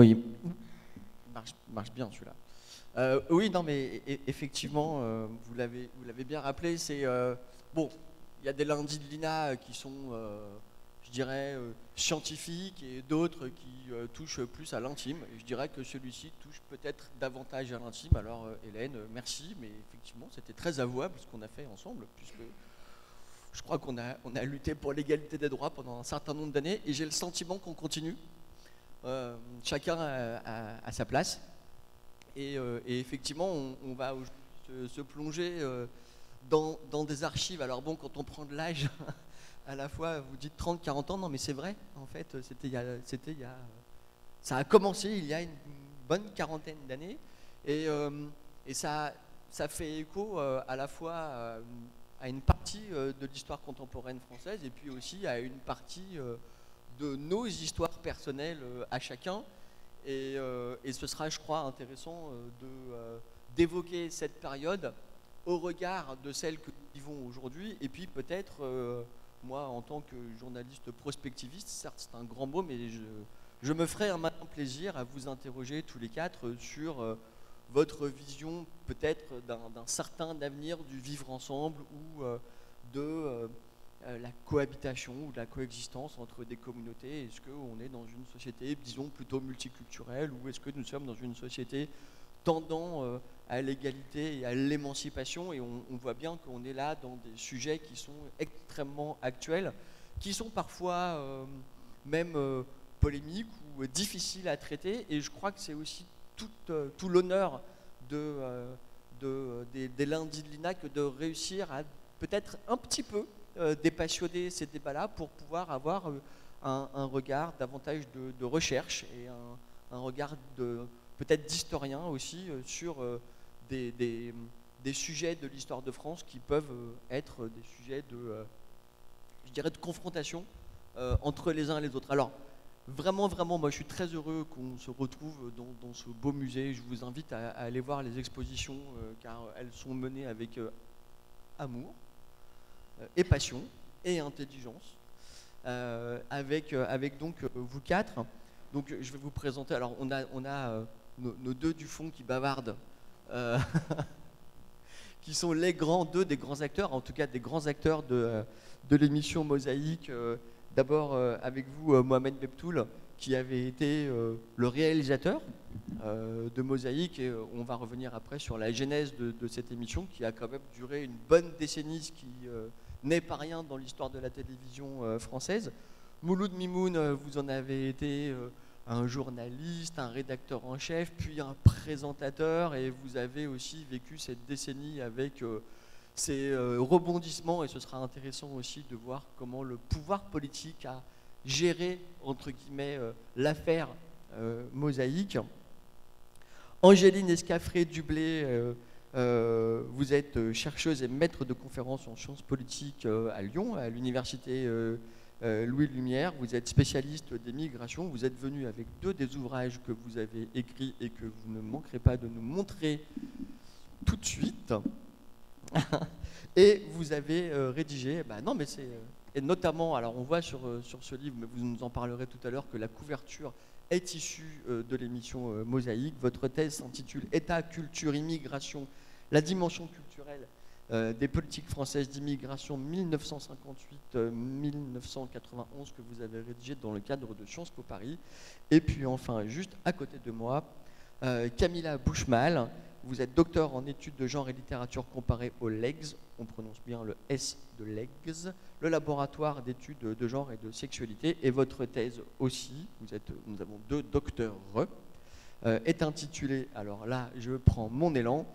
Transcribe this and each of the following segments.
Oui, marche bien celui-là. Oui, non, mais effectivement, vous l'avez bien rappelé, c'est bon, il y a des lundis de l'INA qui sont, je dirais, scientifiques et d'autres qui touchent plus à l'intime. Et je dirais que celui-ci touche peut-être davantage à l'intime. Alors, Hélène, merci, mais effectivement, c'était très avouable ce qu'on a fait ensemble, puisque je crois qu'on a lutté pour l'égalité des droits pendant un certain nombre d'années, et j'ai le sentiment qu'on continue. Chacun à sa place. Et effectivement, on va se plonger dans des archives. Alors bon, quand on prend de l'âge, à la fois, vous dites 30, 40 ans, non mais c'est vrai, en fait, ça a commencé il y a une bonne quarantaine d'années, et ça fait écho à la fois à une partie de l'histoire contemporaine française, et puis aussi à une partie de nos histoires personnelles à chacun. Et ce sera, je crois, intéressant d'évoquer cette période au regard de celle que nous vivons aujourd'hui. Et puis peut-être, moi, en tant que journaliste prospectiviste, certes c'est un grand mot, mais je me ferai un malin plaisir à vous interroger tous les quatre sur votre vision peut-être d'un certain avenir du vivre ensemble ou de la cohabitation ou de la coexistence entre des communautés. Est-ce qu'on est dans une société, disons, plutôt multiculturelle, ou est-ce que nous sommes dans une société tendant à l'égalité et à l'émancipation? Et on voit bien qu'on est là dans des sujets qui sont extrêmement actuels, qui sont parfois même polémiques ou difficiles à traiter. Et je crois que c'est aussi tout l'honneur des lundis de l'INA que de réussir à peut-être un petit peu dépassionner ces débats-là pour pouvoir avoir un regard davantage de recherche et un regard peut-être d'historien aussi sur des sujets de l'histoire de France qui peuvent être des sujets je dirais, de confrontation entre les uns et les autres. Alors, vraiment, moi je suis très heureux qu'on se retrouve dans ce beau musée. Je vous invite à aller voir les expositions car elles sont menées avec amour et passion et intelligence, avec donc vous quatre. Donc je vais vous présenter. Alors on a nos deux du fond qui bavardent, qui sont deux des grands acteurs, en tout cas des grands acteurs de l'émission Mosaïque. D'abord avec vous, Mohamed Bebtoul, qui avait été le réalisateur de Mosaïque, et on va revenir après sur la genèse de cette émission qui a quand même duré une bonne décennie, ce qui n'est pas rien dans l'histoire de la télévision française. Mouloud Mimoun, vous en avez été un journaliste, un rédacteur en chef, puis un présentateur, et vous avez aussi vécu cette décennie avec ces rebondissements, et ce sera intéressant aussi de voir comment le pouvoir politique a géré, entre guillemets, l'affaire Mosaïque. Angéline Escafré-Dublé, vous êtes chercheuse et maître de conférences en sciences politiques à Lyon, à l'université Louis Lumière. Vous êtes spécialiste des migrations. Vous êtes venu avec deux des ouvrages que vous avez écrits et que vous ne manquerez pas de nous montrer tout de suite. Et vous avez rédigé, non mais c'est, et notamment, alors on voit sur ce livre, mais vous nous en parlerez tout à l'heure, que la couverture est issue de l'émission Mosaïque. Votre thèse s'intitule État, culture, immigration, la dimension culturelle des politiques françaises d'immigration 1958-1991, que vous avez rédigé dans le cadre de Sciences Po Paris. Et puis enfin, juste à côté de moi, Camilla Buchmal. Vous êtes docteur en études de genre et littérature comparée au LEGS, on prononce bien le S de LEGS, le laboratoire d'études de genre et de sexualité. Et votre thèse aussi, nous avons deux docteurs, est intitulée, alors là je prends mon élan,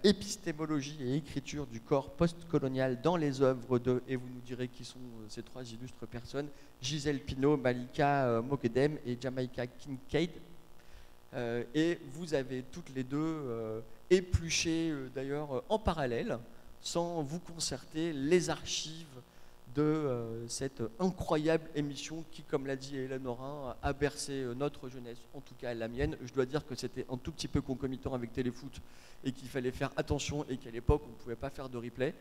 épistémologie et écriture du corps postcolonial dans les œuvres de, et vous nous direz qui sont ces trois illustres personnes, Gisèle Pineau, Malika Mogedem et Jamaica Kincaid. Et vous avez toutes les deux épluché d'ailleurs en parallèle, sans vous concerter, les archives de cette incroyable émission qui, comme l'a dit Hélène Orin, a bercé notre jeunesse, en tout cas la mienne. Je dois dire que c'était un tout petit peu concomitant avec Téléfoot et qu'il fallait faire attention, et qu'à l'époque on ne pouvait pas faire de replay.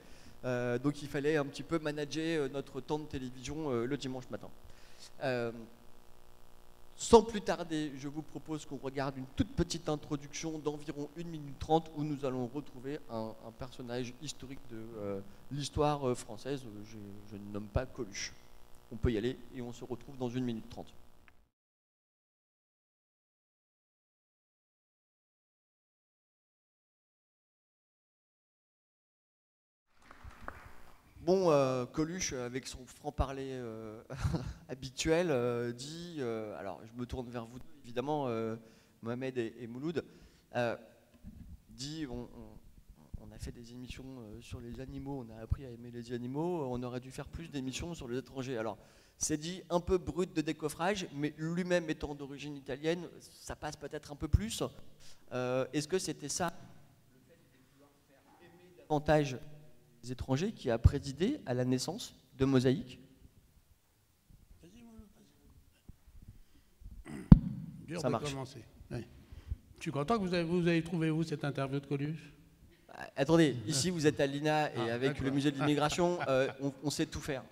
Donc il fallait un petit peu manager notre temps de télévision le dimanche matin. sans plus tarder, je vous propose qu'on regarde une toute petite introduction d'environ 1 minute 30 où nous allons retrouver un personnage historique de l'histoire française. Je ne nomme pas Coluche. On peut y aller et on se retrouve dans 1 minute 30. Bon, Coluche, avec son franc-parler habituel, dit, alors je me tourne vers vous, évidemment, Mohamed et Mouloud, dit, on a fait des émissions sur les animaux, on a appris à aimer les animaux, on aurait dû faire plus d'émissions sur les étrangers. Alors, c'est dit un peu brut de décoffrage, mais lui-même étant d'origine italienne, ça passe peut-être un peu plus. Est-ce que c'était ça, le fait de vouloir faire aimer davantage les étrangers, qui a présidé à la naissance de Mosaïque? Ça marche. Oui. Je suis content que vous avez trouvé où cette interview de Coluche? Attendez, ici vous êtes à l'INA et avec le musée de l'immigration, on sait tout faire.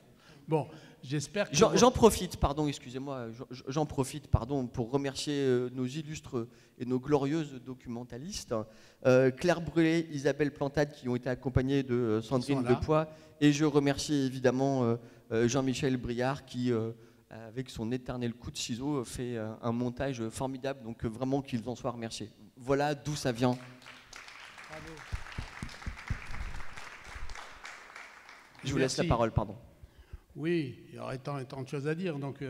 Bon, j'espère que... J'en profite, pardon, excusez-moi, j'en profite, pardon, pour remercier nos illustres et nos glorieuses documentalistes, Claire Brûlé, Isabelle Plantade, qui ont été accompagnées de Sandrine Depoix, et je remercie évidemment Jean-Michel Briard, qui, avec son éternel coup de ciseau, fait un montage formidable, donc vraiment qu'ils en soient remerciés. Voilà d'où ça vient. Bravo. Je vous laisse la parole, pardon. Oui, il y aurait tant de choses à dire. Donc,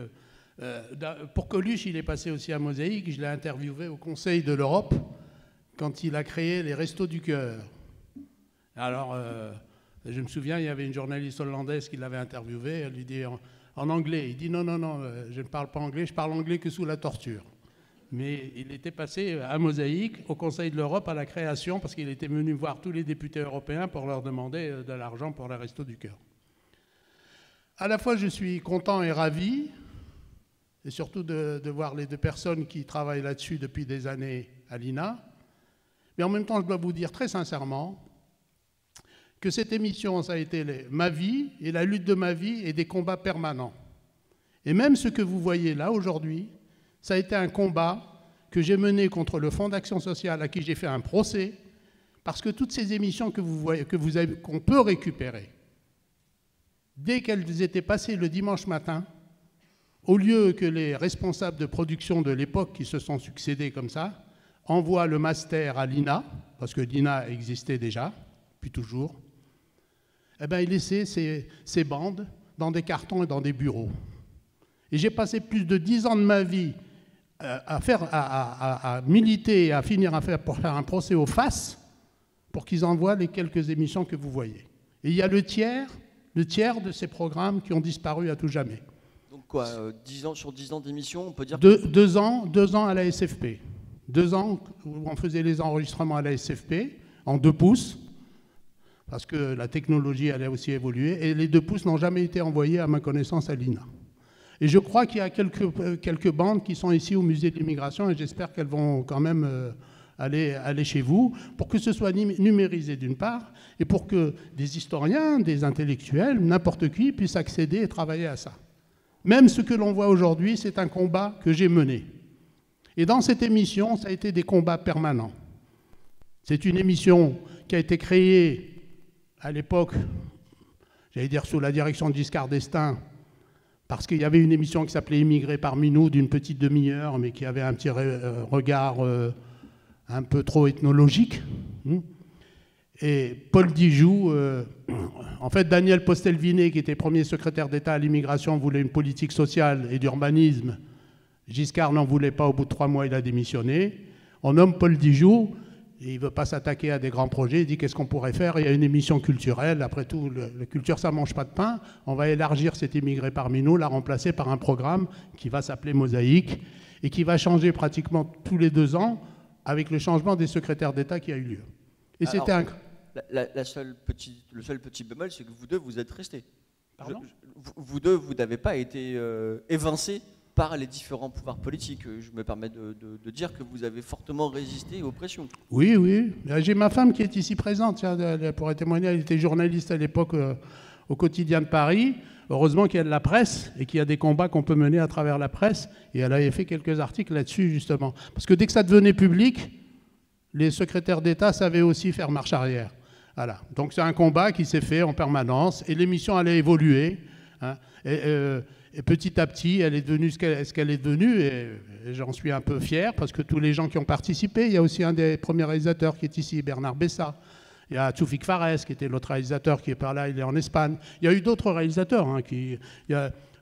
pour Coluche, il est passé aussi à Mosaïque. Je l'ai interviewé au Conseil de l'Europe quand il a créé les Restos du Cœur. Alors, je me souviens, il y avait une journaliste hollandaise qui l'avait interviewé. Elle lui dit en anglais. Il dit non, je ne parle pas anglais, je parle anglais que sous la torture. Mais il était passé à Mosaïque, au Conseil de l'Europe, à la création, parce qu'il était venu voir tous les députés européens pour leur demander de l'argent pour les Restos du Cœur. À la fois, je suis content et ravi, et surtout de voir les deux personnes qui travaillent là-dessus depuis des années à l'INA. Mais en même temps, je dois vous dire très sincèrement que cette émission, ça a été ma vie et la lutte de ma vie et des combats permanents. Et même ce que vous voyez là aujourd'hui, ça a été un combat que j'ai mené contre le Fonds d'action sociale, à qui j'ai fait un procès, parce que toutes ces émissions que vous voyez, qu'on peut récupérer, dès qu'elles étaient passées le dimanche matin, au lieu que les responsables de production de l'époque qui se sont succédés comme ça, envoient le master à l'INA, parce que l'INA existait déjà, puis toujours, eh bien, ils laissaient ces bandes dans des cartons et dans des bureaux. Et j'ai passé plus de 10 ans de ma vie à militer et à finir pour faire un procès aux FAS pour qu'ils envoient les quelques émissions que vous voyez. Et il y a le tiers de ces programmes qui ont disparu à tout jamais. Donc quoi, 10 ans sur 10 ans d'émission, on peut dire... Deux ans à la SFP. 2 ans où on faisait les enregistrements à la SFP, en 2 pouces, parce que la technologie allait aussi évoluer, et les 2 pouces n'ont jamais été envoyés, à ma connaissance, à l'INA. Et je crois qu'il y a quelques bandes qui sont ici au musée de l'immigration, et j'espère qu'elles vont quand même aller chez vous, pour que ce soit numérisé d'une part, et pour que des historiens, des intellectuels, n'importe qui puisse accéder et travailler à ça. Même ce que l'on voit aujourd'hui, c'est un combat que j'ai mené. Et dans cette émission, ça a été des combats permanents. C'est une émission qui a été créée à l'époque, j'allais dire sous la direction de Giscard d'Estaing, parce qu'il y avait une émission qui s'appelait Immigrer parmi nous, d'une petite demi-heure, mais qui avait un petit regard un peu trop ethnologique. Et Paul Dijoux, en fait, Daniel Postel-Vinet, qui était premier secrétaire d'État à l'immigration, voulait une politique sociale et d'urbanisme. Giscard n'en voulait pas, au bout de 3 mois, il a démissionné. On nomme Paul Dijoux, et il ne veut pas s'attaquer à des grands projets, il dit qu'est-ce qu'on pourrait faire? Il y a une émission culturelle, après tout, la culture ça ne mange pas de pain, on va élargir cet Immigré parmi nous, la remplacer par un programme qui va s'appeler Mosaïque, et qui va changer pratiquement tous les 2 ans, avec le changement des secrétaires d'État qui a eu lieu. Et c'était un... le seul petit bémol, c'est que vous deux, vous êtes restés. Pardon ? Vous deux, vous n'avez pas été évincés par les différents pouvoirs politiques. Je me permets de dire que vous avez fortement résisté aux pressions. Oui, oui. J'ai ma femme qui est ici présente, tiens, elle pourrait témoigner, elle était journaliste à l'époque au Quotidien de Paris. heureusement qu'il y a de la presse et qu'il y a des combats qu'on peut mener à travers la presse. Et elle avait fait quelques articles là-dessus, justement. Parce que dès que ça devenait public, les secrétaires d'État savaient aussi faire marche arrière. Voilà. Donc c'est un combat qui s'est fait en permanence et l'émission allait évoluer. Hein. Et petit à petit, elle est devenue ce qu'elle est devenue, et j'en suis un peu fier, parce que tous les gens qui ont participé, il y a aussi un des premiers réalisateurs qui est ici, Bernard Bessa. Il y a Tchoufik Fares, qui était l'autre réalisateur qui est par là, il est en Espagne. Il y a eu d'autres réalisateurs. Hein,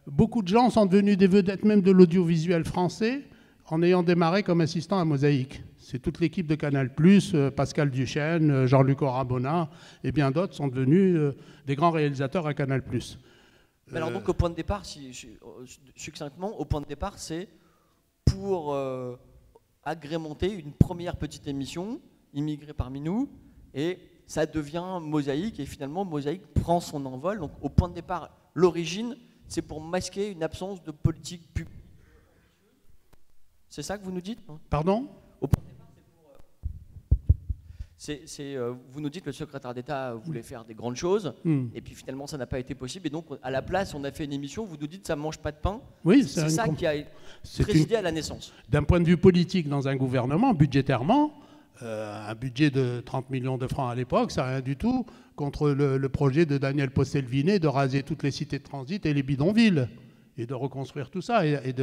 beaucoup de gens sont devenus des vedettes même de l'audiovisuel français en ayant démarré comme assistant à Mosaïque. C'est toute l'équipe de Canal+, Pascal Duchesne, Jean-Luc Orabona et bien d'autres sont devenus des grands réalisateurs à Canal+. Alors donc au point de départ, succinctement, au point de départ, c'est pour agrémenter une première petite émission, Immigrés parmi nous, et ça devient Mosaïque, et finalement Mosaïque prend son envol. Donc au point de départ, l'origine, c'est pour masquer une absence de politique publique. C'est ça que vous nous dites, hein? Pardon ? Au point de départ, vous nous dites que le secrétaire d'État voulait faire des grandes choses, et puis finalement ça n'a pas été possible, et donc à la place on a fait une émission, vous nous dites ça ne mange pas de pain. Oui, c'est ça qui a présidé à la naissance. D'un point de vue politique dans un gouvernement, budgétairement, un budget de 30 millions de francs à l'époque, c'est rien du tout contre le projet de Daniel Postel-Vinet de raser toutes les cités de transit et les bidonvilles, et de reconstruire tout ça, et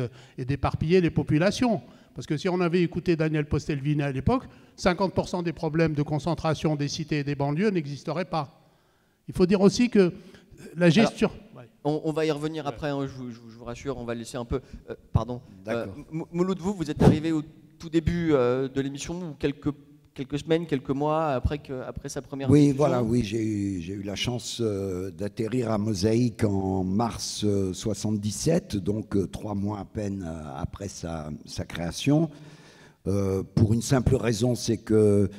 d'éparpiller les populations. Parce que si on avait écouté Daniel Postel-Vinet à l'époque, 50% des problèmes de concentration des cités et des banlieues n'existeraient pas. Il faut dire aussi que la gestion... Alors, on va y revenir après, hein, je vous rassure, on va laisser un peu... pardon. Mouloud, vous êtes arrivé au tout début de l'émission, ou quelques semaines, quelques mois après sa première diffusion. Voilà, oui, j'ai eu la chance d'atterrir à Mosaïque en mars 77, donc 3 mois à peine après sa création. Pour une simple raison, c'est que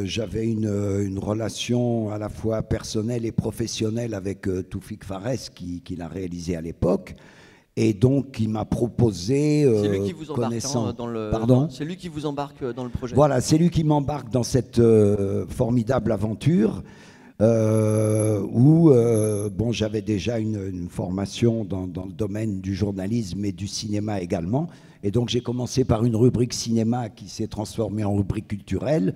j'avais une relation à la fois personnelle et professionnelle avec Tchoufik Fares, qui l'a réalisé à l'époque. Et donc, il m'a proposé... c'est lui qui vous embarque dans le... Pardon ? C'est lui qui vous embarque dans le projet. Voilà, c'est lui qui m'embarque dans cette formidable aventure où j'avais déjà une formation dans le domaine du journalisme et du cinéma également. Et donc, j'ai commencé par une rubrique cinéma qui s'est transformée en rubrique culturelle.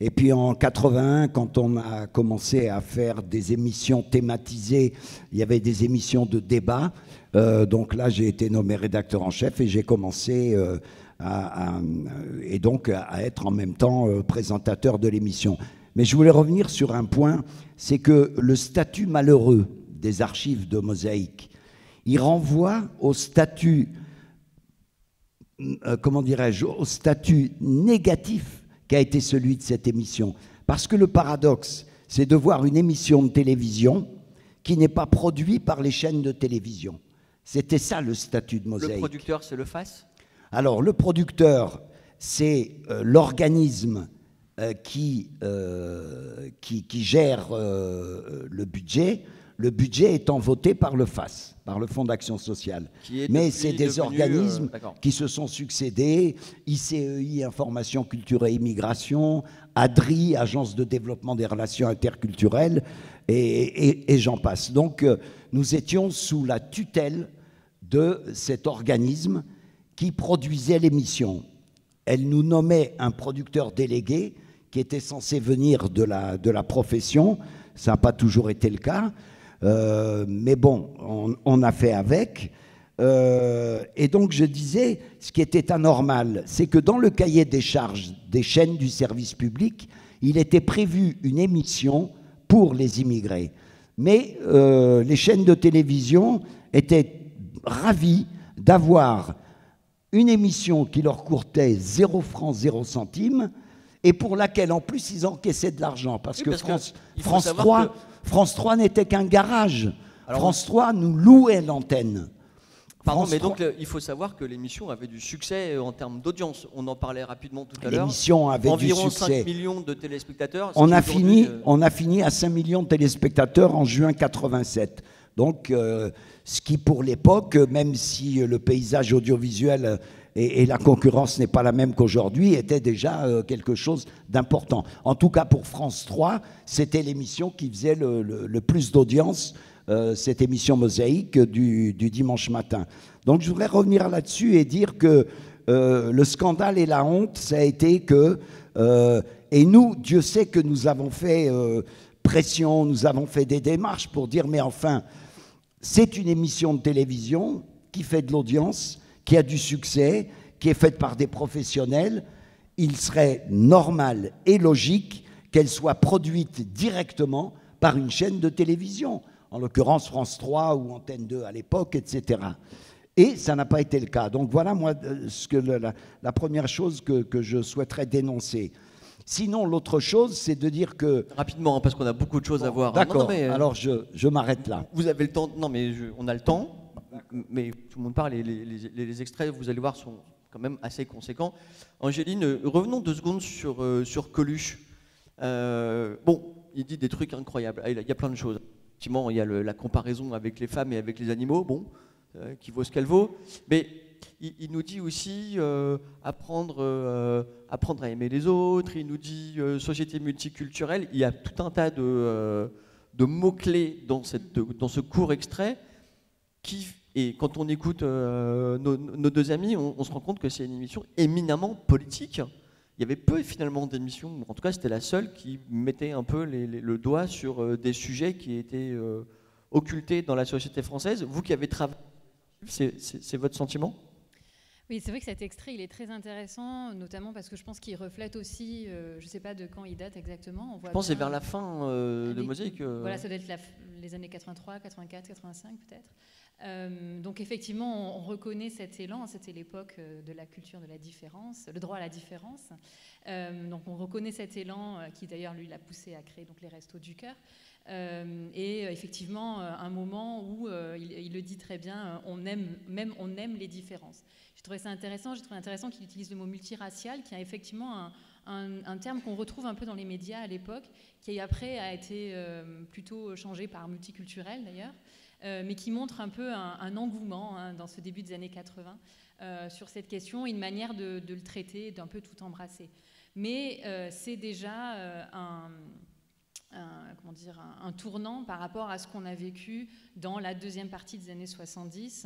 Et puis en 81, quand on a commencé à faire des émissions thématisées, il y avait des émissions de débat. Donc là, j'ai été nommé rédacteur en chef et j'ai commencé à être en même temps présentateur de l'émission. Mais je voulais revenir sur un point, c'est que le statut malheureux des archives de Mosaïque, il renvoie au statut, au statut négatif qu'a été celui de cette émission. Parce que le paradoxe, c'est de voir une émission de télévision qui n'est pas produite par les chaînes de télévision. C'était ça le statut de Mosaïque. Le producteur, c'est le FAS ? Alors, le producteur, c'est l'organisme qui gère le budget. Le budget étant voté par le FAS, par le Fonds d'action sociale. Mais c'est des organismes qui se sont succédés, ICEI, Information, Culture et Immigration, ADRI, Agence de développement des relations interculturelles, et j'en passe. Donc, nous étions sous la tutelle de cet organisme qui produisait l'émission. Elle nous nommait un producteur délégué qui était censé venir de la profession. Ça n'a pas toujours été le cas. Mais bon, on a fait avec. Et donc, je disais, ce qui était anormal, c'est que dans le cahier des charges des chaînes du service public, il était prévu une émission pour les immigrés. Mais les chaînes de télévision étaient ravies d'avoir une émission qui leur coûtait 0 francs, 0 centimes, et pour laquelle, en plus, ils encaissaient de l'argent. Parce que France 3 n'était qu'un garage. Alors, France 3 nous louait l'antenne. Pardon, mais donc il faut savoir que l'émission avait du succès en termes d'audience. On en parlait rapidement tout à l'heure. L'émission avait du succès. Environ 5 millions de téléspectateurs. On a fini à 5 millions de téléspectateurs en juin 87. Donc, ce qui pour l'époque, même si le paysage audiovisuel et la concurrence n'est pas la même qu'aujourd'hui, était déjà quelque chose d'important. En tout cas, pour France 3, c'était l'émission qui faisait le plus d'audience, cette émission Mosaïque du dimanche matin. Donc je voudrais revenir là-dessus et dire que le scandale et la honte, ça a été que... et nous, Dieu sait que nous avons fait pression, nous avons fait des démarches pour dire, mais enfin, c'est une émission de télévision qui fait de l'audience, qui a du succès, qui est faite par des professionnels. Il serait normal et logique qu'elle soit produite directement par une chaîne de télévision, en l'occurrence France 3 ou Antenne 2 à l'époque, etc. Et ça n'a pas été le cas. Donc voilà, moi, la première chose que je souhaiterais dénoncer. Sinon, l'autre chose, c'est de dire que... Rapidement, hein, parce qu'on a beaucoup de choses à voir. D'accord, alors je m'arrête là. Vous avez le temps. Non, mais on a le temps. Mais tout le monde parle et les extraits, vous allez voir, sont quand même assez conséquents. Angéline, revenons 2 secondes sur Coluche. Bon, il dit des trucs incroyables. Il y a plein de choses. Effectivement, il y a la comparaison avec les femmes et avec les animaux, bon, qui vaut ce qu'elle vaut. Mais il nous dit aussi apprendre à aimer les autres. Il nous dit société multiculturelle. Il y a tout un tas de mots-clés dans ce court extrait et quand on écoute nos 2 amis, on se rend compte que c'est une émission éminemment politique. Il y avait peu finalement d'émissions, en tout cas c'était la seule qui mettait un peu le doigt sur des sujets qui étaient occultés dans la société française. Vous qui avez travaillé, c'est votre sentiment ? Oui, c'est vrai que cet extrait, il est très intéressant, notamment parce que je pense qu'il reflète aussi, je ne sais pas de quand il date exactement. Je pense que c'est vers la fin de Mosaïque. Voilà, ça doit être les années 83, 84, 85 peut-être. Donc effectivement, on reconnaît cet élan, c'était l'époque de la culture de la différence, le droit à la différence. Donc on reconnaît cet élan qui d'ailleurs lui l'a poussé à créer donc, les Restos du Cœur. Et effectivement, un moment où il le dit très bien, on aime les différences. J'ai trouvé ça intéressant. J'ai trouvé intéressant qu'il utilise le mot multiracial, qui a effectivement un terme qu'on retrouve un peu dans les médias à l'époque, qui après a été plutôt changé par multiculturel d'ailleurs, mais qui montre un peu un engouement dans ce début des années 80 sur cette question, une manière de le traiter, d'un peu tout embrasser. Mais c'est déjà un tournant par rapport à ce qu'on a vécu dans la deuxième partie des années 70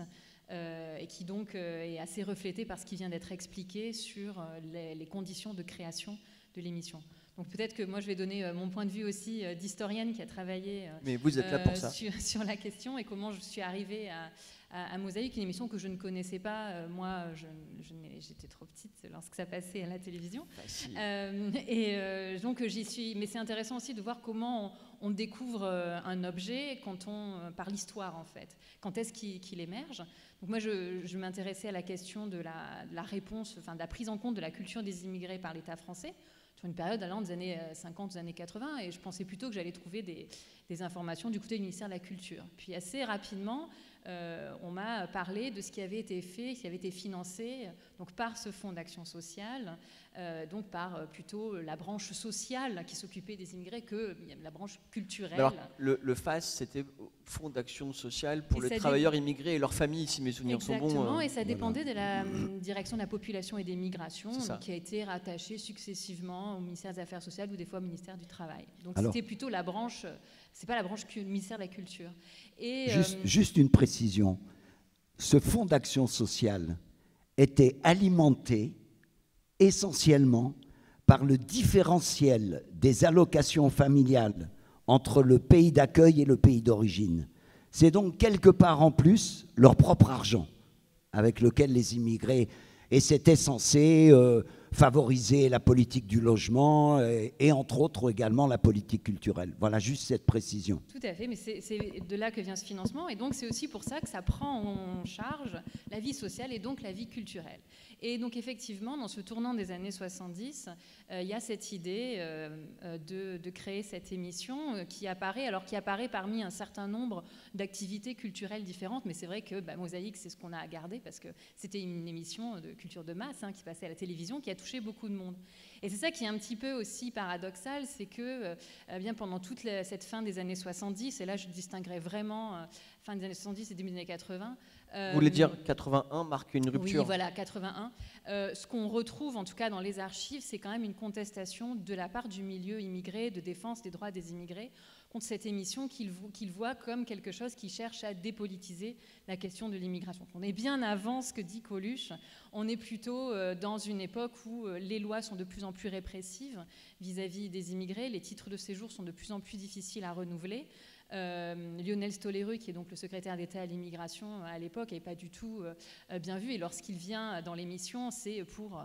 et qui donc est assez reflété par ce qui vient d'être expliqué sur les conditions de création de l'émission. Donc peut-être que moi je vais donner mon point de vue aussi d'historienne qui a travaillé mais vous êtes là pour ça. Sur la question et comment je suis arrivée à Mosaïque, une émission que je ne connaissais pas. Moi, j'étais trop petite lorsque ça passait à la télévision. Donc j'y suis. Mais c'est intéressant aussi de voir comment on découvre un objet par l'histoire en fait. Quand est-ce qu'il émerge ? Donc moi, je m'intéressais à la question de la réponse, enfin de la prise en compte de la culture des immigrés par l'État français sur une période allant des années 50 aux années 80, et je pensais plutôt que j'allais trouver des informations du côté du ministère de la Culture. Puis assez rapidement, on m'a parlé de ce qui avait été fait, qui avait été financé donc par ce fonds d'action sociale, donc par plutôt la branche sociale qui s'occupait des immigrés que la branche culturelle. Alors, le FAS, c'était Fonds d'action sociale pour les travailleurs immigrés et leurs familles, si mes souvenirs sont bons. Exactement, et ça dépendait de la direction de la population et des migrations, qui a été rattachée successivement au ministère des Affaires sociales ou des fois au ministère du Travail. Donc c'était plutôt la branche, c'est pas la branche ministère de la Culture. Et, juste une précision, ce fonds d'action sociale était alimenté essentiellement par le différentiel des allocations familiales entre le pays d'accueil et le pays d'origine. C'est donc quelque part en plus leur propre argent avec lequel les immigrés... Et c'était censé favoriser la politique du logement et entre autres également la politique culturelle. Voilà, juste cette précision. Tout à fait, mais c'est de là que vient ce financement. Et donc c'est aussi pour ça que ça prend en charge la vie sociale et donc la vie culturelle. Et donc effectivement, dans ce tournant des années 70, il y a cette idée de créer cette émission qui apparaît parmi un certain nombre d'activités culturelles différentes. Mais c'est vrai que Mosaïque, c'est ce qu'on a gardé parce que c'était une émission de culture de masse qui passait à la télévision, qui a touché beaucoup de monde. Et c'est ça qui est un petit peu aussi paradoxal, c'est que bien pendant toute cette fin des années 70, et là je distinguerais vraiment fin des années 70 et début des années 80. Vous voulez dire 81 marque une rupture? Oui, voilà, 81. Ce qu'on retrouve en tout cas dans les archives, c'est quand même une contestation de la part du milieu immigré, de défense des droits des immigrés, contre cette émission qu'il voit comme quelque chose qui cherche à dépolitiser la question de l'immigration. On est bien avant ce que dit Coluche, on est plutôt dans une époque où les lois sont de plus en plus répressives vis-à-vis des immigrés, les titres de séjour sont de plus en plus difficiles à renouveler. Lionel Stoléru, qui est donc le secrétaire d'État à l'immigration à l'époque, n'est pas du tout bien vu. Et lorsqu'il vient dans l'émission, c'est pour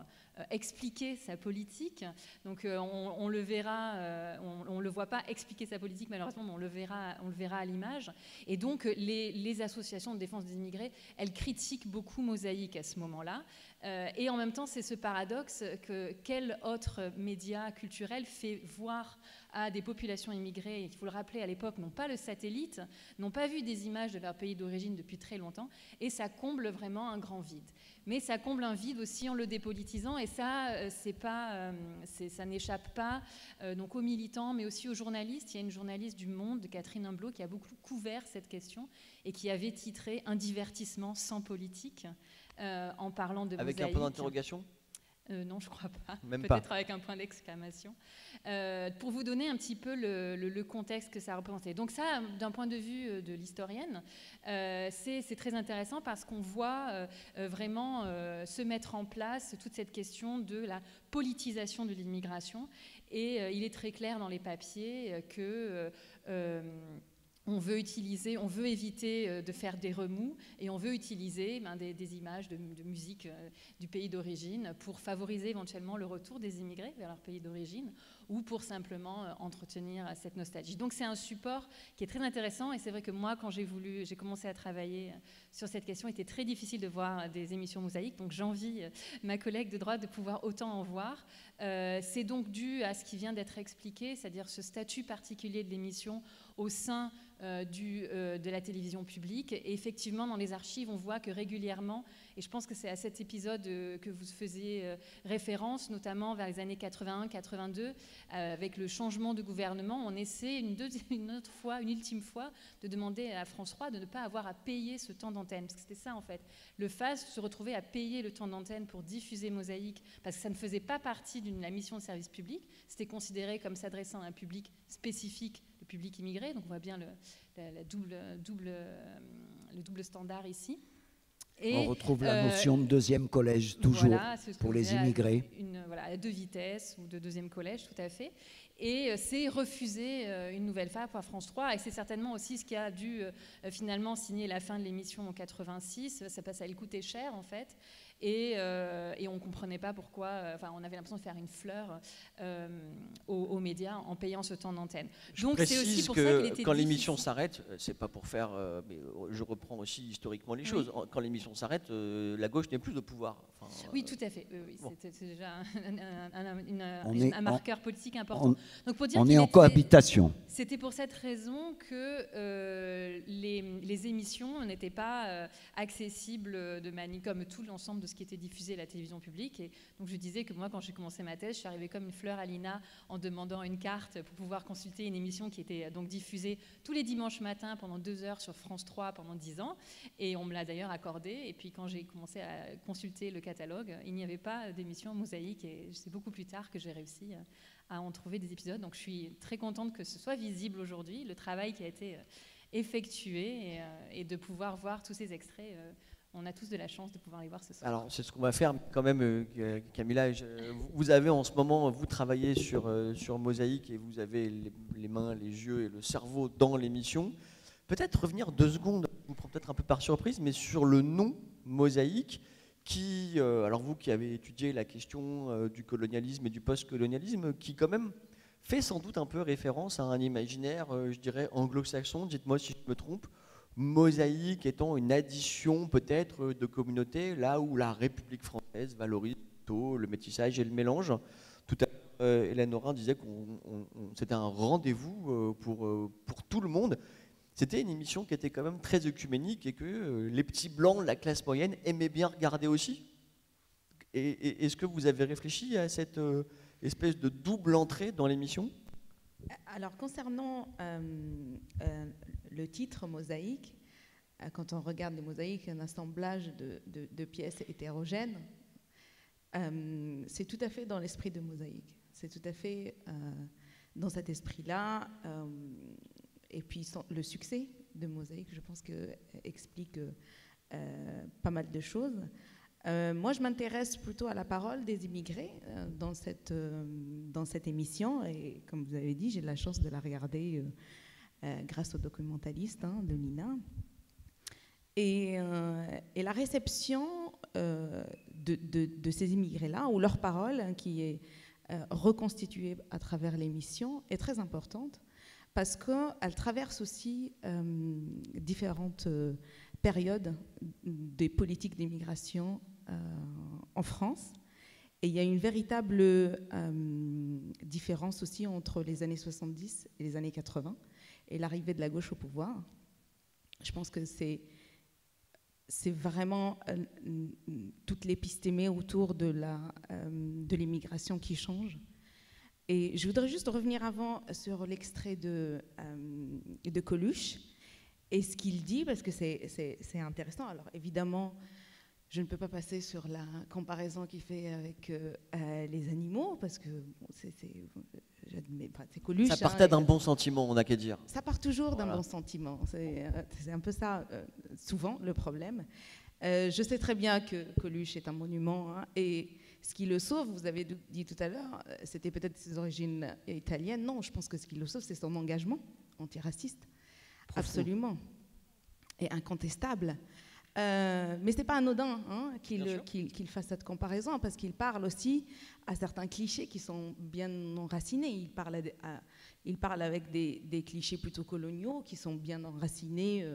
expliquer sa politique. Donc on le verra, on le voit pas expliquer sa politique malheureusement, mais on le verra à l'image. Et donc les associations de défense des immigrés, elles critiquent beaucoup Mosaïque à ce moment-là. Et en même temps, c'est ce paradoxe que quel autre média culturel fait voir à des populations immigrées, il faut le rappeler, à l'époque, n'ont pas le satellite, n'ont pas vu des images de leur pays d'origine depuis très longtemps, et ça comble vraiment un grand vide. Mais ça comble un vide aussi en le dépolitisant, et ça, ça n'échappe pas donc aux militants, mais aussi aux journalistes. Il y a une journaliste du Monde, Catherine Humblot, qui a beaucoup couvert cette question, et qui avait titré « Un divertissement sans politique », en parlant de Avec Mosaïque. Un point d'interrogation? Non, je ne crois pas. Peut-être avec un point d'exclamation. Pour vous donner un petit peu le contexte que ça représentait. Donc ça, d'un point de vue de l'historienne, c'est très intéressant parce qu'on voit vraiment se mettre en place toute cette question de la politisation de l'immigration. Et il est très clair dans les papiers que... on veut éviter de faire des remous et on veut utiliser des images de musique du pays d'origine pour favoriser éventuellement le retour des immigrés vers leur pays d'origine ou pour simplement entretenir cette nostalgie. Donc c'est un support qui est très intéressant et c'est vrai que moi quand j'ai commencé à travailler sur cette question, il était très difficile de voir des émissions Mosaïque, donc j'envie ma collègue de droite de pouvoir autant en voir. C'est donc dû à ce qui vient d'être expliqué, c'est-à-dire ce statut particulier de l'émission au sein de la télévision publique. Et effectivement, dans les archives, on voit que régulièrement, et je pense que c'est à cet épisode que vous faisiez référence, notamment vers les années 81-82, avec le changement de gouvernement, on essaie une ultime fois, de demander à France 3 de ne pas avoir à payer ce temps d'antenne. Parce que c'était ça, en fait. Le FAS se retrouvait à payer le temps d'antenne pour diffuser Mosaïque, parce que ça ne faisait pas partie de la mission de service public. C'était considéré comme s'adressant à un public spécifique, le public immigré. Donc on voit bien le double standard ici. Et on retrouve la notion de deuxième collège, toujours, voilà, pour les immigrés. À deux vitesses ou de deuxième collège, tout à fait. Et c'est refusé une nouvelle fois par France 3. Et c'est certainement aussi ce qui a dû finalement signer la fin de l'émission en 86. Ça lui coûtait cher, en fait. Et on ne comprenait pas pourquoi, on avait l'impression de faire une fleur aux médias en payant ce temps d'antenne. Donc c'est aussi pour ça qu'il était quand l'émission s'arrête, c'est pas pour faire, mais je reprends aussi historiquement les choses. Quand l'émission s'arrête, la gauche n'est plus de pouvoir. Oui, tout à fait. Oui, bon. C'est déjà un marqueur politique important. Donc pour dire on est en cohabitation. C'était pour cette raison que les émissions n'étaient pas accessibles comme tout l'ensemble de ce qui était diffusé à la télévision publique. Et donc je disais que moi, quand j'ai commencé ma thèse, je suis arrivée comme une fleur à l'INA en demandant une carte pour pouvoir consulter une émission qui était donc diffusée tous les dimanches matins pendant 2 heures sur France 3 pendant 10 ans. Et on me l'a d'ailleurs accordé. Et puis quand j'ai commencé à consulter le catalogue, il n'y avait pas d'émission Mosaïque. Et c'est beaucoup plus tard que j'ai réussi à en trouver des épisodes. Donc je suis très contente que ce soit visible aujourd'hui, le travail qui a été effectué et de pouvoir voir tous ces extraits. On a tous de la chance de pouvoir les voir ce soir. Alors, c'est ce qu'on va faire quand même, Camilla. Vous avez en ce moment, vous travaillez sur Mosaïque et vous avez les mains, les yeux et le cerveau dans l'émission. Peut-être revenir 2 secondes, je vous prends peut-être un peu par surprise, mais sur le nom Mosaïque, qui, alors vous qui avez étudié la question du colonialisme et du post-colonialisme, qui quand même fait sans doute un peu référence à un imaginaire, je dirais, anglo-saxon, dites-moi si je me trompe, Mosaïque étant une addition peut-être de communautés, là où la République française valorise plutôt le métissage et le mélange. Tout à l'heure, Hélène Orin disait que c'était un rendez-vous pour tout le monde. C'était une émission qui était quand même très œcuménique et que les petits blancs, la classe moyenne, aimaient bien regarder aussi. Et est-ce que vous avez réfléchi à cette espèce de double entrée dans l'émission? Alors, concernant le titre Mosaïque, quand on regarde les mosaïques, un assemblage de pièces hétérogènes, c'est tout à fait dans l'esprit de Mosaïque. C'est tout à fait dans cet esprit-là. Et puis le succès de Mosaïque, je pense que explique pas mal de choses. Moi, je m'intéresse plutôt à la parole des immigrés dans cette émission. Et comme vous avez dit, j'ai la chance de la regarder grâce au documentaliste de Nina. Et la réception de ces immigrés-là, ou leur parole, qui est reconstituée à travers l'émission, est très importante parce qu'elle traverse aussi différentes périodes des politiques d'immigration en France. Et il y a une véritable différence aussi entre les années 70 et les années 80 et l'arrivée de la gauche au pouvoir. Je pense que c'est vraiment toute l'épistémée autour de l'immigration qui change. Et je voudrais juste revenir avant sur l'extrait de Coluche et ce qu'il dit, parce que c'est intéressant. Alors évidemment, je ne peux pas passer sur la comparaison qu'il fait avec les animaux, parce que bon, c'est Coluche. Ça partait d'un bon sentiment, on n'a qu'à dire. Ça part toujours d'un bon sentiment. C'est un peu ça, souvent, le problème. Je sais très bien que Coluche est un monument, et ce qui le sauve, vous avez dit tout à l'heure, c'était peut-être ses origines italiennes. Non, je pense que ce qui le sauve, c'est son engagement antiraciste. Profond. Absolument. Et incontestable. Mais ce n'est pas anodin qu'il fasse cette comparaison, parce qu'il parle aussi à certains clichés qui sont bien enracinés. Il parle avec des clichés plutôt coloniaux qui sont bien enracinés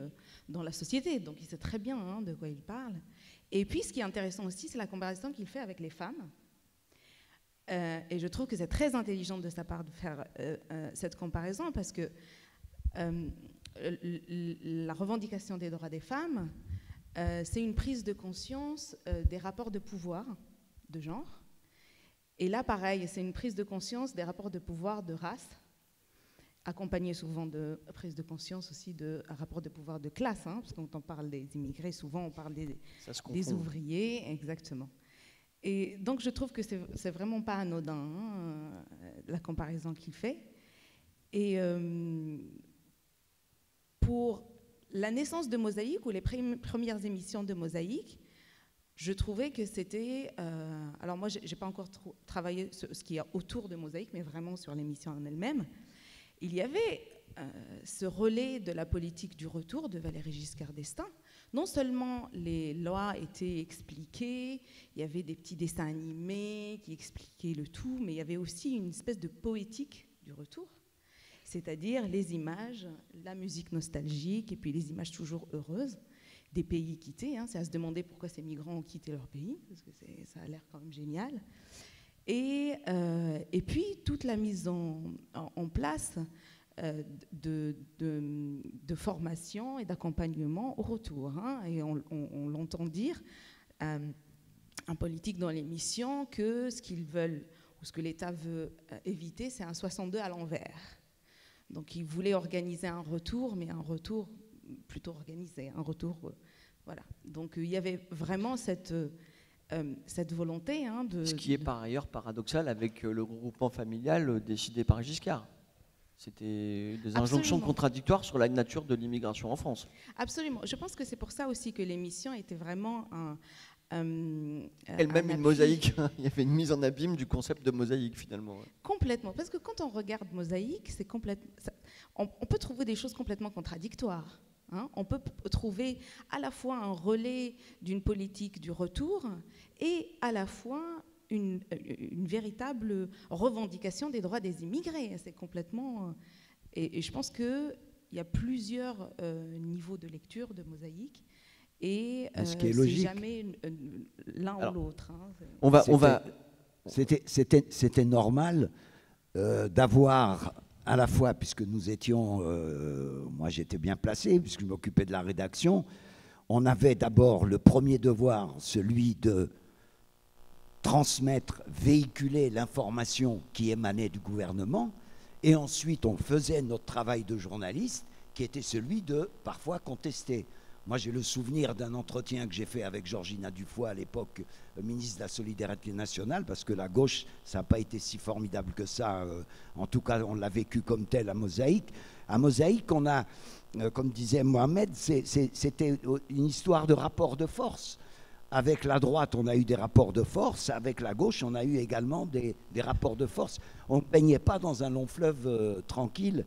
dans la société. Donc il sait très bien de quoi il parle. Et puis ce qui est intéressant aussi, c'est la comparaison qu'il fait avec les femmes. Et je trouve que c'est très intelligent de sa part de faire cette comparaison, parce que la revendication des droits des femmes, c'est une prise de conscience des rapports de pouvoir de genre. Et là, pareil, c'est une prise de conscience des rapports de pouvoir de race, accompagnée souvent de prise de conscience aussi de rapports de pouvoir de classe, parce que quand on parle des immigrés, souvent on parle des ouvriers, exactement. Et donc je trouve que c'est vraiment pas anodin, la comparaison qu'il fait. Et pour la naissance de Mosaïque, ou les premières émissions de Mosaïque, je trouvais que c'était... alors moi, je n'ai pas encore travaillé sur ce qu'il y a autour de Mosaïque, mais vraiment sur l'émission en elle-même. Il y avait ce relais de la politique du retour de Valéry Giscard d'Estaing. Non seulement les lois étaient expliquées, il y avait des petits dessins animés qui expliquaient le tout, mais il y avait aussi une espèce de poétique du retour. C'est-à-dire les images, la musique nostalgique, et puis les images toujours heureuses des pays quittés. C'est à se demander pourquoi ces migrants ont quitté leur pays, parce que ça a l'air quand même génial. Et puis toute la mise en place de formation et d'accompagnement au retour. Et on l'entend dire, en politique dans l'émission, que ce qu'ils veulent, ou ce que l'État veut éviter, c'est un 62 à l'envers. Donc, ils voulaient organiser un retour, mais un retour plutôt organisé, un retour, voilà. Donc, il y avait vraiment cette volonté de... Ce qui est par ailleurs paradoxal avec le regroupement familial décidé par Giscard. C'était des injonctions contradictoires sur la nature de l'immigration en France. Absolument. Je pense que c'est pour ça aussi que l'émission était vraiment elle-même une mosaïque. Il y avait une mise en abîme du concept de mosaïque finalement. Complètement, parce que quand on regarde Mosaïque, on peut trouver des choses complètement contradictoires. On peut trouver à la fois un relais d'une politique du retour et à la fois une véritable revendication des droits des immigrés. C'est complètement... Et je pense qu'il y a plusieurs niveaux de lecture de Mosaïque. Et c'est jamais l'un ou l'autre. C'était normal d'avoir à la fois, puisque nous étions, moi j'étais bien placé, puisque je m'occupais de la rédaction, on avait d'abord le premier devoir, celui de transmettre, véhiculer l'information qui émanait du gouvernement, et ensuite on faisait notre travail de journaliste, qui était celui de parfois contester. Moi, j'ai le souvenir d'un entretien que j'ai fait avec Georgina Dufoy, à l'époque ministre de la Solidarité nationale, parce que la gauche, ça n'a pas été si formidable que ça. En tout cas, on l'a vécu comme tel à Mosaïque. À Mosaïque, on a, comme disait Mohamed, c'était une histoire de rapport de force. Avec la droite, on a eu des rapports de force. Avec la gauche, on a eu également des rapports de force. On ne baignait pas dans un long fleuve tranquille.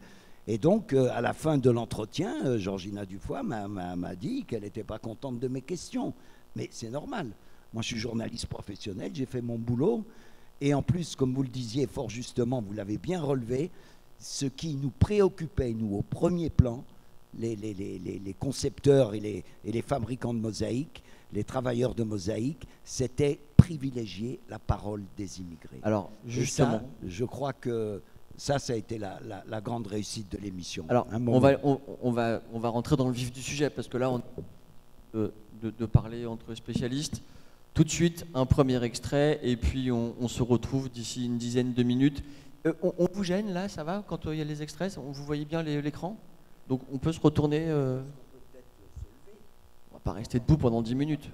Et donc, à la fin de l'entretien, Georgina Dufoy m'a dit qu'elle n'était pas contente de mes questions. Mais c'est normal. Moi, je suis journaliste professionnel, j'ai fait mon boulot. Et en plus, comme vous le disiez fort justement, vous l'avez bien relevé, ce qui nous préoccupait, nous, au premier plan, les concepteurs et les fabricants de mosaïques, les travailleurs de mosaïques, c'était privilégier la parole des immigrés. Alors, justement, ça, je crois que ça a été la grande réussite de l'émission. Alors, on va rentrer dans le vif du sujet, parce que là, on de parler entre spécialistes. Tout de suite, un premier extrait, et puis on se retrouve d'ici une dizaine de minutes. On vous gêne, là, ça va, quand il y a les extraits? Vous voyez bien l'écran? Donc, on peut se retourner. On va pas rester debout pendant 10 minutes.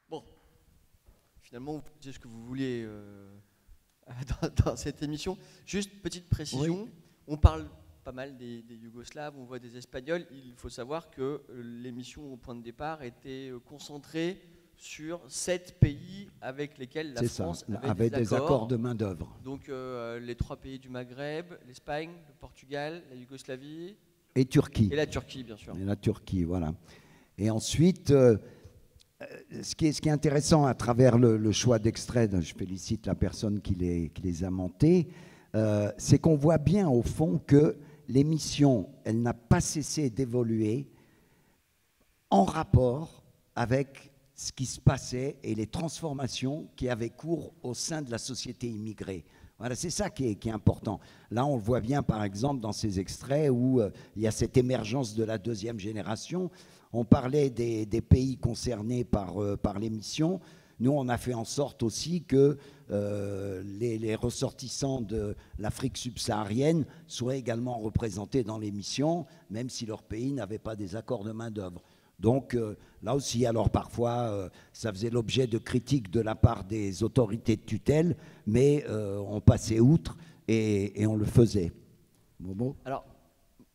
Bon, finalement, vous disiez ce que vous vouliez dans cette émission. Juste petite précision, oui. On parle pas mal des Yougoslaves, on voit des Espagnols. Il faut savoir que l'émission au point de départ était concentrée sur 7 pays avec lesquels la France avait des accords de main-d'œuvre. Donc les 3 pays du Maghreb, l'Espagne, le Portugal, la Yougoslavie. Et Turquie. Et la Turquie, bien sûr. Et la Turquie, voilà. Et ensuite, ce qui est intéressant à travers le choix d'extraits, je félicite la personne qui les a montés, c'est qu'on voit bien au fond que l'émission, elle n'a pas cessé d'évoluer en rapport avec ce qui se passait et les transformations qui avaient cours au sein de la société immigrée. Voilà, c'est ça qui est important. Là, on le voit bien, par exemple, dans ces extraits où il y a cette émergence de la deuxième génération. On parlait des pays concernés par l'émission. Nous, on a fait en sorte aussi que les ressortissants de l'Afrique subsaharienne soient également représentés dans l'émission, même si leur pays n'avait pas des accords de main-d'œuvre. Donc là aussi, alors parfois, ça faisait l'objet de critiques de la part des autorités de tutelle, mais on passait outre et on le faisait. Momo ? Alors,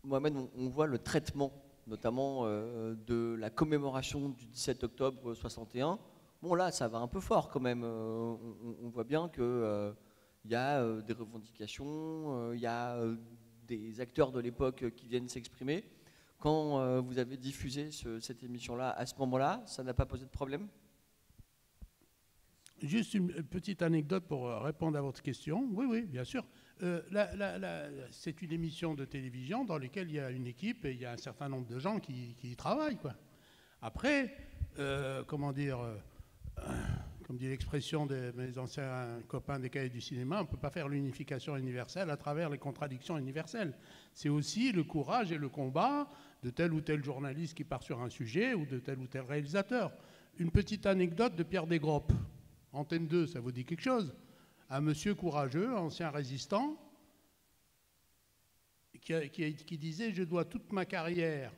Mohamed, on voit le traitement, notamment de la commémoration du 17 octobre 61. Bon, là, ça va un peu fort quand même. On voit bien qu'il y a des revendications, il y a des acteurs de l'époque qui viennent s'exprimer. Quand vous avez diffusé cette émission-là, à ce moment-là, ça n'a pas posé de problème? Juste une petite anecdote pour répondre à votre question. Oui, oui, bien sûr. C'est une émission de télévision dans laquelle il y a une équipe et il y a un certain nombre de gens qui y travaillent, quoi. Après, comment dire, comme dit l'expression de mes anciens copains des cahiers du cinéma, on ne peut pas faire l'unification universelle à travers les contradictions universelles. C'est aussi le courage et le combat de tel ou tel journaliste qui part sur un sujet ou de tel ou tel réalisateur. Une petite anecdote de Pierre Desgroppes. Antenne 2, ça vous dit quelque chose? Un monsieur courageux, ancien résistant, qui disait « Je dois toute ma carrière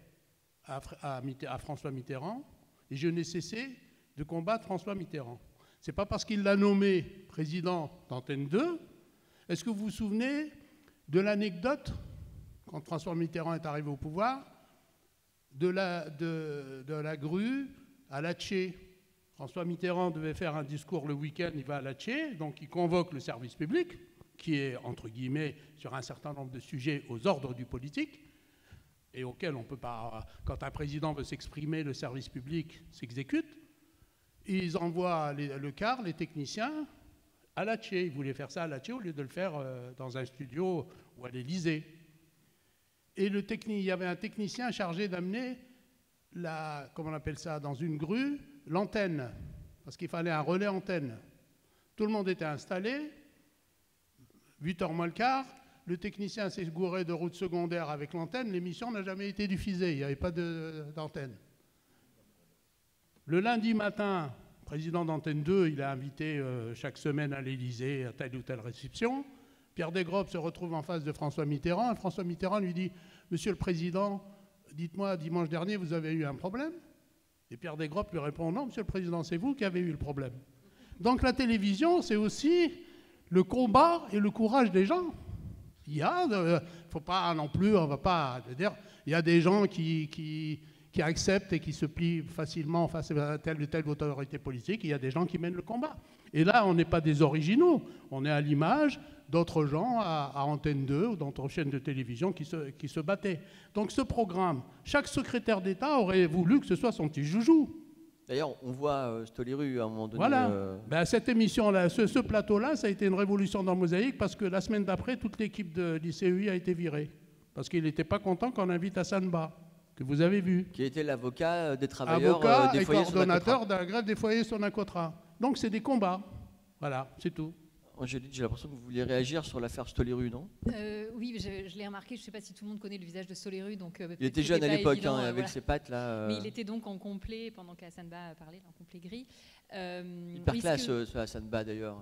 à François Mitterrand et je n'ai cessé de combattre François Mitterrand. » C'est pas parce qu'il l'a nommé président d'Antenne 2. Est-ce que vous vous souvenez de l'anecdote, quand François Mitterrand est arrivé au pouvoir, de la grue à Latché? François Mitterrand devait faire un discours le week-end, il va à Latché, donc il convoque le service public, qui est, entre guillemets, sur un certain nombre de sujets aux ordres du politique, et auxquels on ne peut pas, quand un président veut s'exprimer, le service public s'exécute. Ils envoient le car, les techniciens, à Latché. Ils voulaient faire ça à Latché au lieu de le faire dans un studio ou à l'Élysée. Et il y avait un technicien chargé d'amener, comment on appelle ça, dans une grue, l'antenne, parce qu'il fallait un relais antenne. Tout le monde était installé, 8h moins le quart, le technicien s'est gouré de route secondaire avec l'antenne, l'émission n'a jamais été diffusée, il n'y avait pas d'antenne. Le lundi matin, le président d'Antenne 2, il a invité chaque semaine à l'Élysée à telle ou telle réception. Pierre Desgrobes se retrouve en face de François Mitterrand, et François Mitterrand lui dit « Monsieur le Président, dites-moi, dimanche dernier, vous avez eu un problème ?» Et Pierre Desgrobes lui répond « Non, Monsieur le Président, c'est vous qui avez eu le problème. » Donc la télévision, c'est aussi le combat et le courage des gens. Il y a, faut pas non plus, on va pas dire, il y a des gens qui acceptent et qui se plient facilement face à telle ou telle autorité politique. Il y a des gens qui mènent le combat. Et là, on n'est pas des originaux. On est à l'image d'autres gens à Antenne 2 ou d'autres chaînes de télévision qui se battaient. Donc ce programme, chaque secrétaire d'État aurait voulu que ce soit son petit joujou. D'ailleurs, on voit Stoliru à un moment donné. Voilà. Ben, cette émission-là, ce plateau-là, ça a été une révolution dans Mosaïque parce que la semaine d'après, toute l'équipe de l'ICEI a été virée. Parce qu'il n'était pas content qu'on invite Hassan Ba, que vous avez vu. Qui était l'avocat des travailleurs des foyers Sonacotra. Avocat et coordonnateur de la grève des foyers Sonacotra. Donc c'est des combats. Voilà, c'est tout. Angélique, j'ai l'impression que vous vouliez réagir sur l'affaire Stoliru, non? Oui, je l'ai remarqué, je ne sais pas si tout le monde connaît le visage de Stoliru. Donc, il était jeune à l'époque, hein, avec ses pattes là. Mais il était donc en complet, pendant qu'Hassan Ba parlait, en complet gris. Hyper classe, ce Hassan Ba d'ailleurs.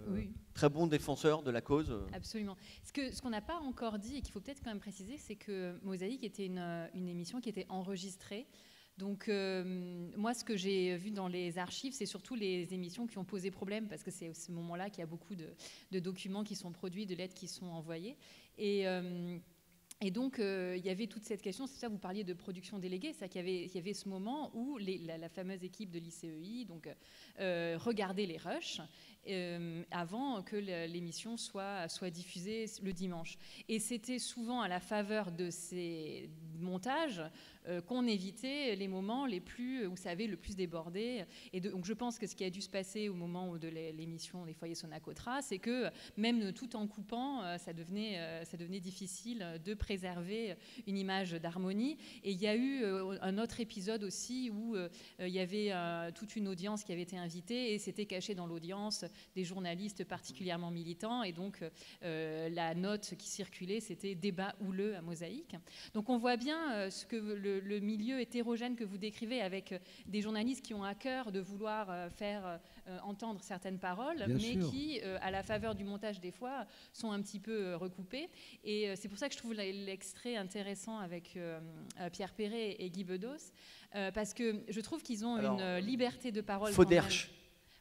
Oui. Très bon défenseur de la cause. Absolument. Ce qu'on n'a pas encore dit et qu'il faut peut-être quand même préciser, c'est que Mosaïque était une émission qui était enregistrée. Donc, moi, ce que j'ai vu dans les archives, c'est surtout les émissions qui ont posé problème, parce que c'est à ce moment-là qu'il y a beaucoup de documents qui sont produits, de lettres qui sont envoyées. Et donc, il y avait toute cette question, c'est ça, vous parliez de production déléguée, c'est qu'il y avait ce moment où la fameuse équipe de l'ICEI regardait les rushs avant que l'émission soit diffusée le dimanche. Et c'était souvent à la faveur de ces montages qu'on évitait les moments les plus, vous savez, le plus débordés. Et donc je pense que ce qui a dû se passer au moment de l'émission des foyers Sonacotra, c'est que même tout en coupant, ça devenait difficile de préserver une image d'harmonie. Et il y a eu un autre épisode aussi où il y avait toute une audience qui avait été invitée et c'était caché dans l'audience des journalistes particulièrement militants. Et donc la note qui circulait, c'était « débat houleux à Mosaïque ». Donc on voit bien ce que le milieu hétérogène que vous décrivez, avec des journalistes qui ont à cœur de vouloir faire entendre certaines paroles, bien mais sûr. Qui, à la faveur du montage des fois, sont un petit peu recoupés. Et c'est pour ça que je trouve l'extrait intéressant avec Pierre Perret et Guy Bedos, parce que je trouve qu'ils ont une liberté de parole. Fauderche.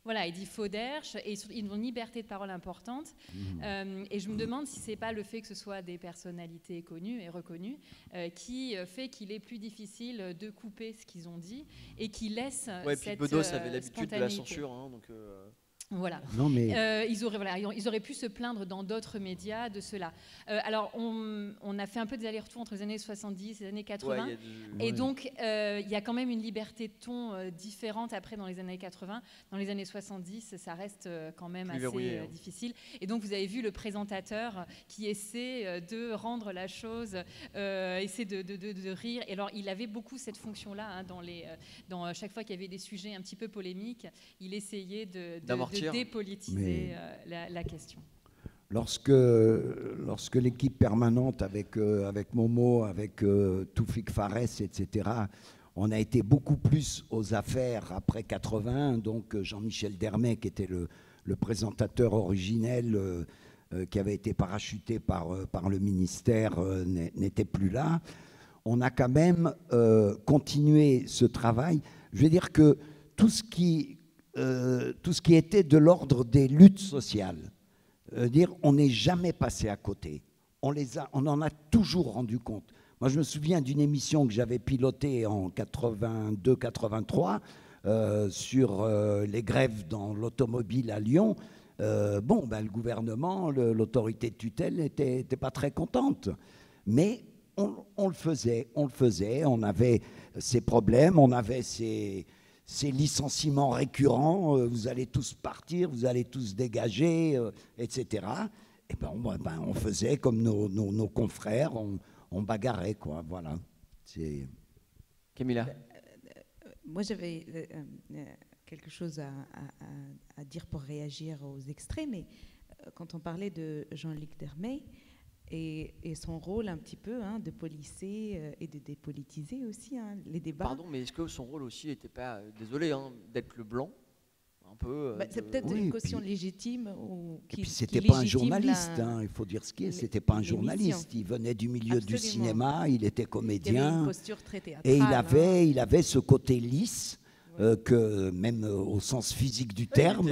Voilà, il dit Fauderche, et ils ont une liberté de parole importante. Et je me demande si ce n'est pas le fait que ce soit des personnalités connues et reconnues qui fait qu'il est plus difficile de couper ce qu'ils ont dit et qui laisse cette Bedos avait l'habitude de la censure, hein, donc voilà. Non, mais... ils auraient pu se plaindre dans d'autres médias de cela. Alors, on a fait un peu des allers-retours entre les années 70 et les années 80. Et donc, il y a quand même une liberté de ton différente après dans les années 80. Dans les années 70, ça reste quand même assez difficile. Et donc, vous avez vu le présentateur qui essaie de rendre la chose, essaie de rire. Et alors, il avait beaucoup cette fonction-là. Hein, dans chaque fois qu'il y avait des sujets un petit peu polémiques, il essayait de dépolitiser la question. Lorsque l'équipe permanente avec Momo, avec Toufik Fares, etc., on a été beaucoup plus aux affaires après 81, donc Jean-Michel Dermet, qui était le présentateur originel, qui avait été parachuté par le ministère, n'était plus là. On a quand même continué ce travail. Je veux dire que tout ce qui était de l'ordre des luttes sociales. On n'est jamais passé à côté. On en a toujours rendu compte. Moi, je me souviens d'une émission que j'avais pilotée en 82-83 sur les grèves dans l'automobile à Lyon. Le gouvernement, l'autorité de tutelle n'était pas très contente. Mais on le faisait. On avait ces problèmes, on avait ces licenciements récurrents, vous allez tous partir, vous allez tous dégager, etc. Et on faisait comme nos confrères, on bagarrait, quoi. Voilà. Camilla. Moi, j'avais quelque chose à dire pour réagir aux extraits, mais quand on parlait de Jean-Luc Dermet, et son rôle un petit peu de policer et de dépolitiser aussi les débats. Pardon, mais est-ce que son rôle aussi n'était pas, désolé, d'être le blanc un peu c'est peut-être une caution légitime. Et puis c'était pas un journaliste, il faut dire ce qui est, c'était pas un journaliste. Il venait du milieu du cinéma, il était comédien. Il avait une posture très théâtrale. Et il avait ce côté lisse. Que même au sens physique du terme,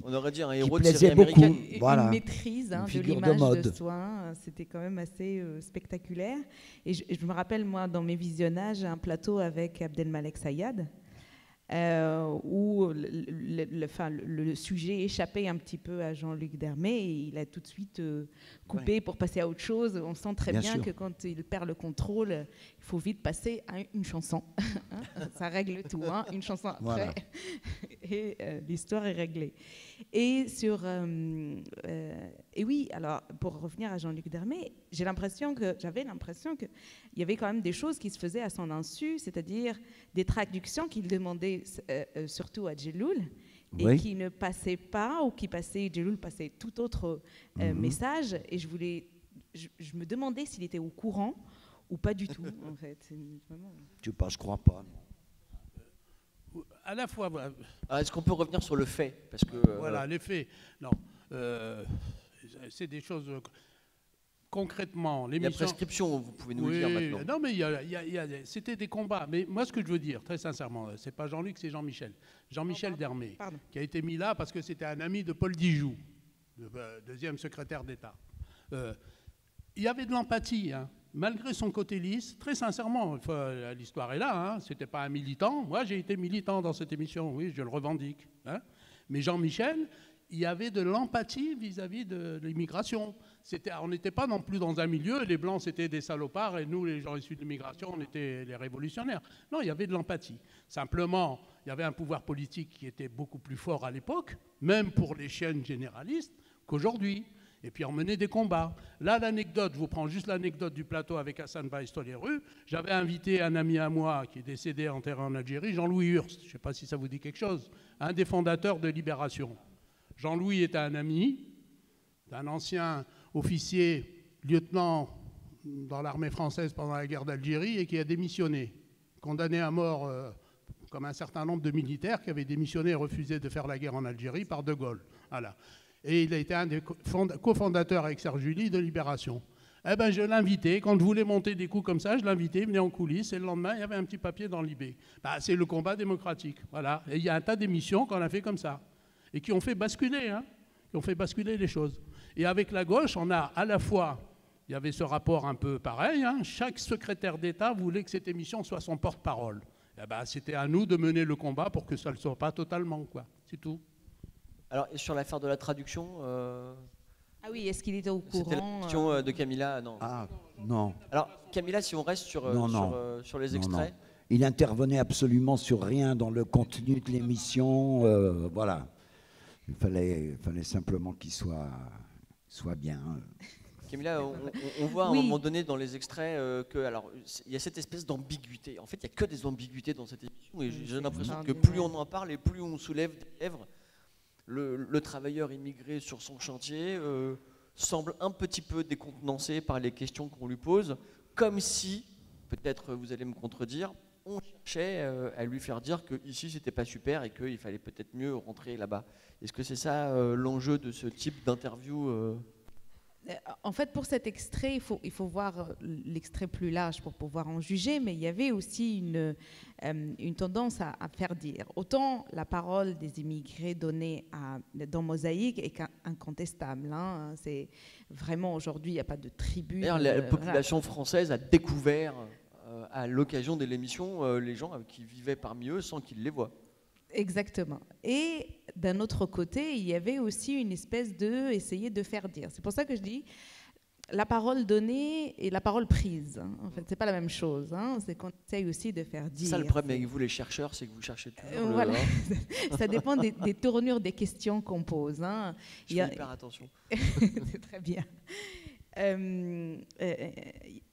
on aurait dit un héros de plaisait série beaucoup. Américaine. Voilà. Une maîtrise de l'image de soi, c'était quand même assez spectaculaire. Et je me rappelle, moi, dans mes visionnages, un plateau avec Abdelmalek Sayad, où le sujet échappait un petit peu à Jean-Luc Dermet et il a tout de suite coupé pour passer à autre chose. On sent très bien que quand il perd le contrôle, il faut vite passer à une chanson. Ça règle tout, une chanson après, voilà. Et l'histoire est réglée. Et oui, alors pour revenir à Jean-Luc Dermet, j'avais l'impression qu'il y avait quand même des choses qui se faisaient à son insu, c'est-à-dire des traductions qu'il demandait surtout à Djeloul et qui ne passaient pas, ou Djeloul passait tout autre message, et je me demandais s'il était au courant ou pas du tout, en fait. Vraiment... Je crois pas. À la fois... Est-ce qu'on peut revenir sur le fait, parce que, Voilà, les faits. Non, c'est des choses... Concrètement, l'émission... La prescription, vous pouvez nous le dire maintenant. Non, mais c'était des combats. Mais moi, ce que je veux dire, très sincèrement, c'est pas Jean-Luc, c'est Jean-Michel. Jean-Michel Dermet, qui a été mis là parce que c'était un ami de Paul Dijoux, le deuxième secrétaire d'État. Il y avait de l'empathie, malgré son côté lisse. Très sincèrement, l'histoire est là. C'était pas un militant. Moi, j'ai été militant dans cette émission, oui, je le revendique. Mais Jean-Michel, il y avait de l'empathie vis-à-vis de l'immigration. On n'était pas non plus dans un milieu, les Blancs c'était des salopards et nous, les gens issus de l'immigration, on était les révolutionnaires. Non, il y avait de l'empathie. Simplement, il y avait un pouvoir politique qui était beaucoup plus fort à l'époque, même pour les chaînes généralistes, qu'aujourd'hui. Et puis on menait des combats. Là, l'anecdote, je vous prends juste l'anecdote du plateau avec Hassan Baïs-Tolérus. J'avais invité un ami à moi qui est décédé enterré en Algérie, Jean-Louis Hurst. Je ne sais pas si ça vous dit quelque chose. Un des fondateurs de Libération. Jean-Louis était un ami d'un ancien officier lieutenant dans l'armée française pendant la guerre d'Algérie et qui a démissionné, condamné à mort comme un certain nombre de militaires qui avaient démissionné et refusé de faire la guerre en Algérie par De Gaulle. Voilà. Et il a été un des cofondateurs avec Serge July de Libération. Eh ben, je l'invitais, quand je voulais monter des coups comme ça, je l'invitais, il venait en coulisses, et le lendemain, il y avait un petit papier dans l'IB. C'est le combat démocratique. Voilà. Et il y a un tas d'émissions qu'on a fait comme ça, et qui ont fait basculer, qui ont fait basculer les choses. Et avec la gauche, on a à la fois, il y avait ce rapport un peu pareil, chaque secrétaire d'État voulait que cette émission soit son porte-parole. Eh ben, c'était à nous de mener le combat pour que ça ne le soit pas totalement, quoi. C'est tout. Alors, et sur l'affaire de la traduction Ah oui, est-ce qu'il était au courant? C'était la question de Camilla, non. Ah, non. Alors, Camilla, si on reste sur les extraits... Non. Il n'intervenait absolument sur rien dans le contenu de l'émission, voilà. Il fallait simplement qu'il soit bien. Camilla, on voit à un moment donné dans les extraits qu'il y a cette espèce d'ambiguïté. En fait, il n'y a que des ambiguïtés dans cette émission et j'ai l'impression que plus on en parle et plus on soulève des lèvres. Le travailleur immigré sur son chantier semble un petit peu décontenancé par les questions qu'on lui pose, comme si, peut-être vous allez me contredire, on cherchait à lui faire dire qu'ici c'était pas super et qu'il fallait peut-être mieux rentrer là-bas. Est-ce que c'est ça l'enjeu de ce type d'interview En fait, pour cet extrait, il faut voir l'extrait plus large pour pouvoir en juger, mais il y avait aussi une tendance à faire dire. Autant la parole des immigrés donnée dans Mosaïque est incontestable. C'est vraiment, aujourd'hui, il n'y a pas de tribu. D'ailleurs, la population française a découvert, à l'occasion de l'émission, les gens qui vivaient parmi eux sans qu'ils les voient. Exactement. Et d'un autre côté, il y avait aussi une espèce de essayer de faire dire. C'est pour ça que je dis la parole donnée et la parole prise. En fait, c'est pas la même chose. C'est qu'on essaye aussi de faire dire. Ça, le problème avec vous, les chercheurs, c'est que vous cherchez toujours. Voilà. Ça dépend des tournures des questions qu'on pose. Je fais hyper attention. C'est très bien. il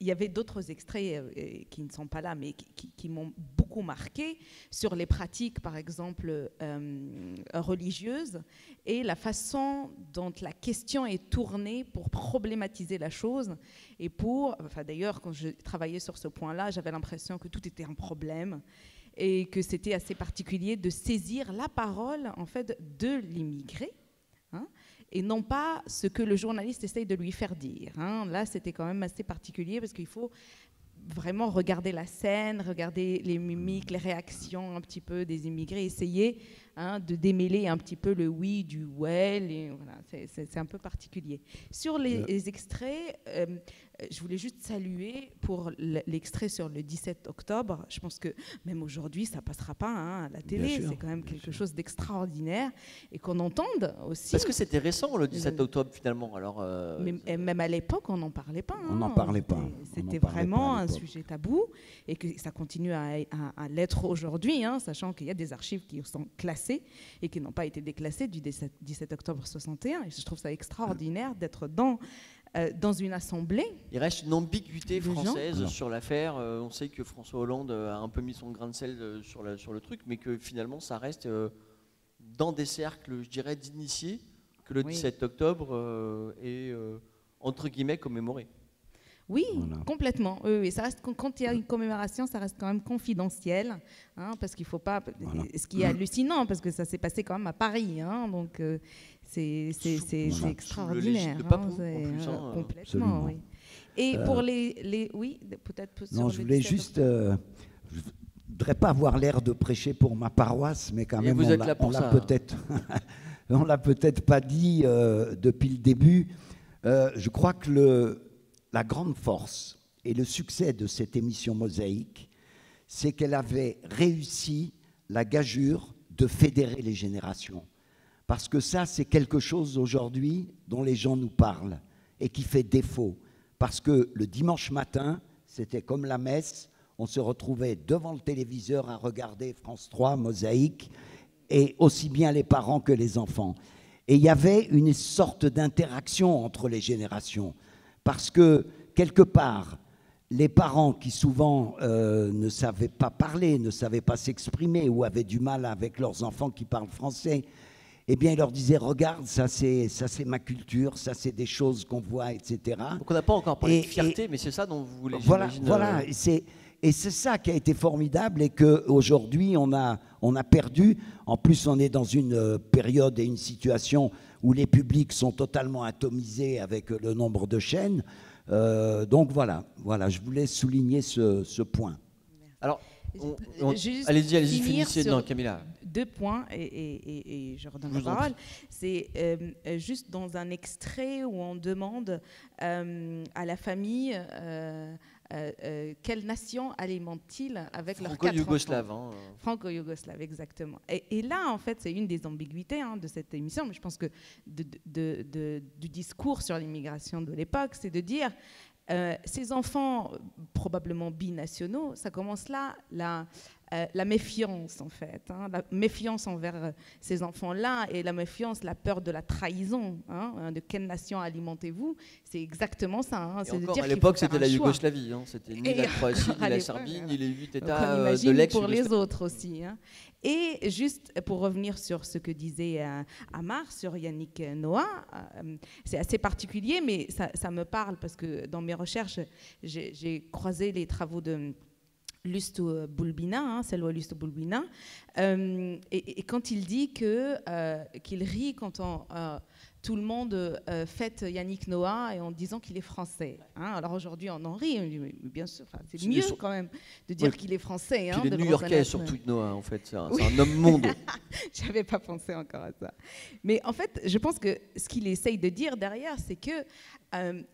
y avait d'autres extraits qui ne sont pas là, mais qui m'ont beaucoup marqué sur les pratiques, par exemple, religieuses, et la façon dont la question est tournée pour problématiser la chose. Et d'ailleurs, quand je travaillais sur ce point-là, j'avais l'impression que tout était un problème et que c'était assez particulier de saisir la parole, en fait, de l'immigré, hein, et non pas ce que le journaliste essaye de lui faire dire. Hein. Là, c'était quand même assez particulier parce qu'il faut vraiment regarder la scène, regarder les mimiques, les réactions un petit peu des immigrés, essayer de démêler un petit peu le oui du ouais. Voilà, c'est un peu particulier. Sur les extraits, je voulais juste saluer pour l'extrait sur le 17 octobre. Je pense que même aujourd'hui, ça ne passera pas à la télé. C'est quand même quelque chose d'extraordinaire et qu'on entende aussi. Parce que c'était récent, le 17 octobre, finalement. Alors, mais même à l'époque, on n'en parlait pas. On n'en parlait pas. C'était vraiment un sujet tabou et que ça continue à l'être aujourd'hui, sachant qu'il y a des archives qui sont classées et qui n'ont pas été déclassées du 17 octobre 61. Et je trouve ça extraordinaire d'être dans une assemblée. Il reste une ambiguïté française sur l'affaire. On sait que François Hollande a un peu mis son grain de sel sur le truc, mais que finalement ça reste dans des cercles, je dirais, d'initiés, que le 17 octobre est entre guillemets commémoré. Oui, complètement. Oui, ça reste, quand il y a une commémoration, ça reste quand même confidentiel, parce qu'il ne faut pas... Ce qui est hallucinant, parce que ça s'est passé quand même à Paris, donc c'est extraordinaire. Complètement, oui. Et pour les... Oui, peut-être sur non, je voulais juste... je ne voudrais pas avoir l'air de prêcher pour ma paroisse, mais quand même, on l'a peut-être pas dit depuis le début. Je crois que la grande force et le succès de cette émission Mosaïque, c'est qu'elle avait réussi la gageure de fédérer les générations. Parce que ça, c'est quelque chose aujourd'hui dont les gens nous parlent et qui fait défaut. Parce que le dimanche matin, c'était comme la messe, on se retrouvait devant le téléviseur à regarder France 3, Mosaïque, et aussi bien les parents que les enfants. Et il y avait une sorte d'interaction entre les générations. Parce que, quelque part, les parents qui souvent ne savaient pas parler, ne savaient pas s'exprimer ou avaient du mal avec leurs enfants qui parlent français, eh bien, ils leur disaient, regarde, ça c'est ma culture, ça c'est des choses qu'on voit, etc. Donc on n'a pas encore parlé de fierté, mais c'est ça dont vous voulez, Voilà, et c'est ça qui a été formidable et qu'aujourd'hui on a perdu. En plus, on est dans une période et une situation où les publics sont totalement atomisés avec le nombre de chaînes. Donc voilà, je voulais souligner ce point. Alors, allez-y, finissez, Camilla. 2 points, et je redonne la parole. C'est juste dans un extrait où on demande à la famille quelle nation alimente-t-il avec leurs 4 enfants. Franco-yougoslave, exactement. Et là, en fait, c'est une des ambiguïtés de cette émission, mais je pense que du discours sur l'immigration de l'époque, c'est de dire ces enfants probablement binationaux, ça commence là, la méfiance en fait, la méfiance envers ces enfants-là et la méfiance, la peur de la trahison, de quelle nation alimentez-vous, c'est exactement ça. C'est de dire à l'époque c'était la Yougoslavie, c'était ni la Croatie, ni la Serbie, ni les 8 États de l'ex-Yougoslavie. Pour les autres aussi. Et juste pour revenir sur ce que disait Amar sur Yannick Noah, c'est assez particulier, mais ça me parle parce que dans mes recherches, j'ai croisé les travaux de Lusto Bulbina, Selwa Lusto Bulbina, et quand il dit qu'il rit quand tout le monde fête Yannick Noah et en disant qu'il est français. Alors aujourd'hui, on en rit, bien sûr. C'est mieux quand même de dire qu'il est français. Il est new-yorkais surtout, Noah, en fait. C'est un homme-monde. Je n'avais pas pensé encore à ça. Mais en fait, je pense que ce qu'il essaye de dire derrière, c'est que